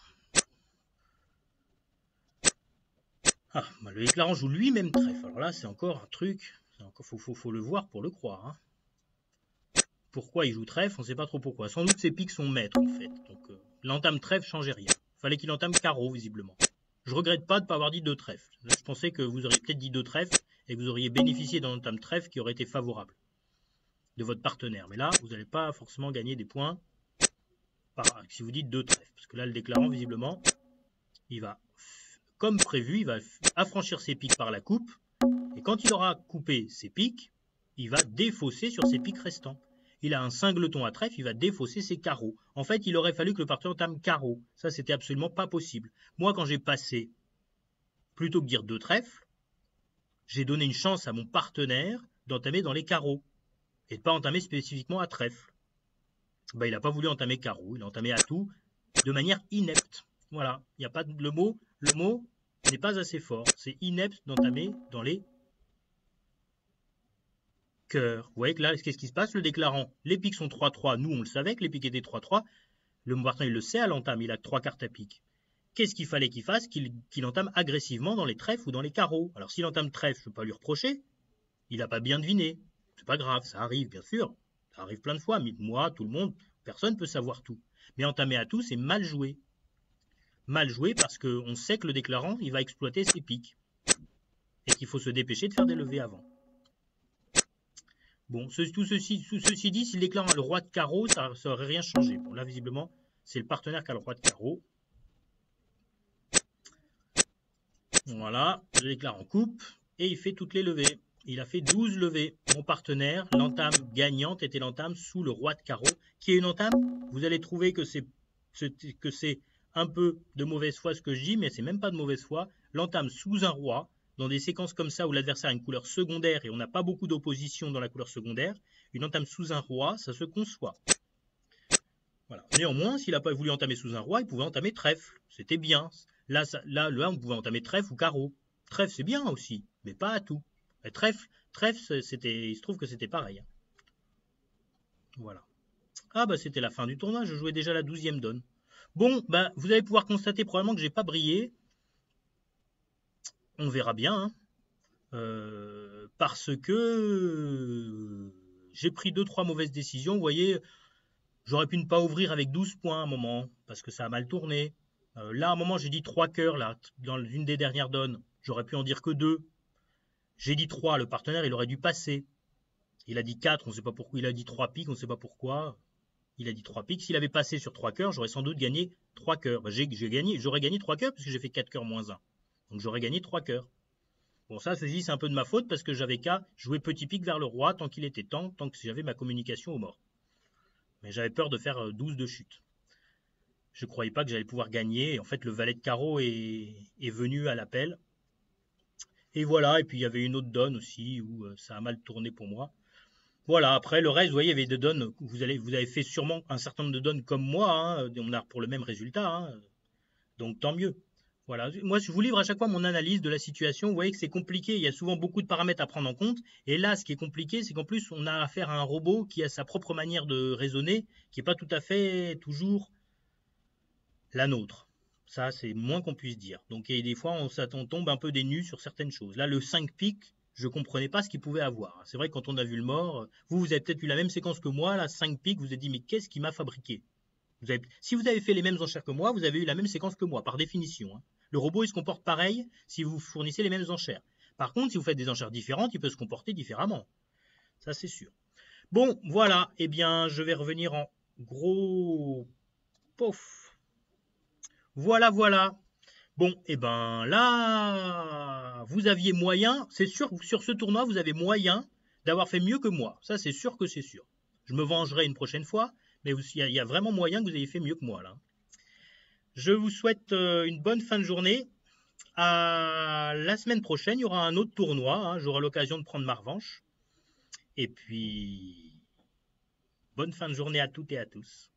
Ah, bah le déclarant joue lui-même trèfle. Alors là, c'est encore un truc. Faut le voir pour le croire. Hein. Pourquoi il joue trèfle? On ne sait pas trop pourquoi. Sans doute ses piques sont maîtres en fait. Donc l'entame trèfle changeait rien. Fallait qu'il entame carreau visiblement. Je regrette pas de ne pas avoir dit 2 trèfles. Je pensais que vous auriez peut-être dit 2 trèfles et que vous auriez bénéficié d'un entame trèfle qui aurait été favorable de votre partenaire. Mais là, vous n'allez pas forcément gagner des points si vous dites 2 trèfles. Parce que là, le déclarant, visiblement, il va, comme prévu, il va affranchir ses piques par la coupe. Et quand il aura coupé ses piques, il va défausser sur ses piques restants. Il a un cingleton à trèfle, il va défausser ses carreaux. En fait, il aurait fallu que le partenaire entame carreau. Ça, c'était absolument pas possible. Moi, quand j'ai passé, plutôt que dire 2 trèfles, j'ai donné une chance à mon partenaire d'entamer dans les carreaux et de ne pas entamer spécifiquement à trèfle. Ben, il n'a pas voulu entamer carreau, il a entamé à tout de manière inepte. Voilà, il n'y a pas de, le mot n'est pas assez fort. C'est inepte d'entamer dans les cœurs. Vous voyez que là, qu'est-ce qui se passe? Le déclarant, les piques sont 3-3. Nous, on le savait que les piques étaient 3-3. Le partenaire, il le sait à l'entame, il a 3 cartes à pique. Qu'est-ce qu'il fallait qu'il fasse? Qu'il entame agressivement dans les trèfles ou dans les carreaux. Alors, s'il entame trèfle, je ne peux pas lui reprocher. Il n'a pas bien deviné. C'est pas grave, ça arrive, bien sûr. Ça arrive plein de fois. Moi, tout le monde, personne ne peut savoir tout. Mais entamer à tout, c'est mal joué. Mal joué parce qu'on sait que le déclarant, il va exploiter ses piques. Et qu'il faut se dépêcher de faire des levées avant. Bon, tout ceci dit, si le déclarant a le roi de carreau, ça n'aurait rien changé. Bon, là, visiblement, c'est le partenaire qui a le roi de carreau. Voilà, le déclarant coupe et il fait toutes les levées. Il a fait 12 levées. Mon partenaire, l'entame gagnante était l'entame sous le roi de carreau, qui est une entame. Vous allez trouver que c'est un peu de mauvaise foi ce que je dis, mais c'est même pas de mauvaise foi. L'entame sous un roi, dans des séquences comme ça où l'adversaire a une couleur secondaire et on n'a pas beaucoup d'opposition dans la couleur secondaire, une entame sous un roi, ça se conçoit. Voilà. Néanmoins, s'il n'a pas voulu entamer sous un roi, il pouvait entamer trèfle. C'était bien. Là, on pouvait entamer trèfle ou carreau. Trèfle, c'est bien aussi, mais pas à tout. Et trèfle, il se trouve que c'était pareil. Voilà. Ah bah c'était la fin du tournoi, je jouais déjà la 12e donne. Bon, bah vous allez pouvoir constater probablement que j'ai pas brillé. On verra bien, hein. Parce que j'ai pris 2-3 mauvaises décisions. Vous voyez, j'aurais pu ne pas ouvrir avec 12 points à un moment, parce que ça a mal tourné. Là, à un moment, j'ai dit 3 cœurs, là, dans une des dernières donnes. J'aurais pu en dire que 2. J'ai dit 3, le partenaire, il aurait dû passer. Il a dit 4, on ne sait pas pourquoi. Il a dit 3 piques, on ne sait pas pourquoi. Il a dit 3 piques. S'il avait passé sur 3 cœurs, j'aurais sans doute gagné 3 cœurs. Bah, j'aurais gagné 3 cœurs, parce que j'ai fait 4 cœurs moins 1. Donc j'aurais gagné 3 cœurs. Bon, ça, c'est un peu de ma faute, parce que j'avais qu'à jouer petit pique vers le roi tant qu'il était temps, tant que j'avais ma communication au mort. Mais j'avais peur de faire 12 de chute. Je ne croyais pas que j'allais pouvoir gagner. En fait, le valet de carreau est venu à l'appel. Et voilà, et puis il y avait une autre donne aussi où ça a mal tourné pour moi. Voilà, après le reste, vous voyez, il y avait des donnes, vous avez fait sûrement un certain nombre de donnes comme moi, hein, on a pour le même résultat, hein, donc tant mieux. Voilà, moi je vous livre à chaque fois mon analyse de la situation, vous voyez que c'est compliqué, il y a souvent beaucoup de paramètres à prendre en compte, et là ce qui est compliqué, c'est qu'en plus on a affaire à un robot qui a sa propre manière de raisonner, qui n'est pas tout à fait toujours la nôtre. Ça, c'est moins qu'on puisse dire. Donc, et des fois, on tombe un peu des nues sur certaines choses. Là, le 5 piques, je ne comprenais pas ce qu'il pouvait avoir. C'est vrai que quand on a vu le mort, vous avez peut-être vu la même séquence que moi, là, 5 piques, vous vous êtes dit, mais qu'est-ce qui m'a fabriqué? Si vous avez fait les mêmes enchères que moi, vous avez eu la même séquence que moi, par définition, hein. Le robot, il se comporte pareil si vous fournissez les mêmes enchères. Par contre, si vous faites des enchères différentes, il peut se comporter différemment. Ça, c'est sûr. Bon, voilà. Eh bien, je vais revenir en gros... Pof. Voilà, voilà. Bon, et ben là, vous aviez moyen, c'est sûr que sur ce tournoi, vous avez moyen d'avoir fait mieux que moi. Ça, c'est sûr que c'est sûr. Je me vengerai une prochaine fois, mais il y a vraiment moyen que vous ayez fait mieux que moi là. Je vous souhaite une bonne fin de journée. À la semaine prochaine, il y aura un autre tournoi, hein. J'aurai l'occasion de prendre ma revanche. Et puis, bonne fin de journée à toutes et à tous.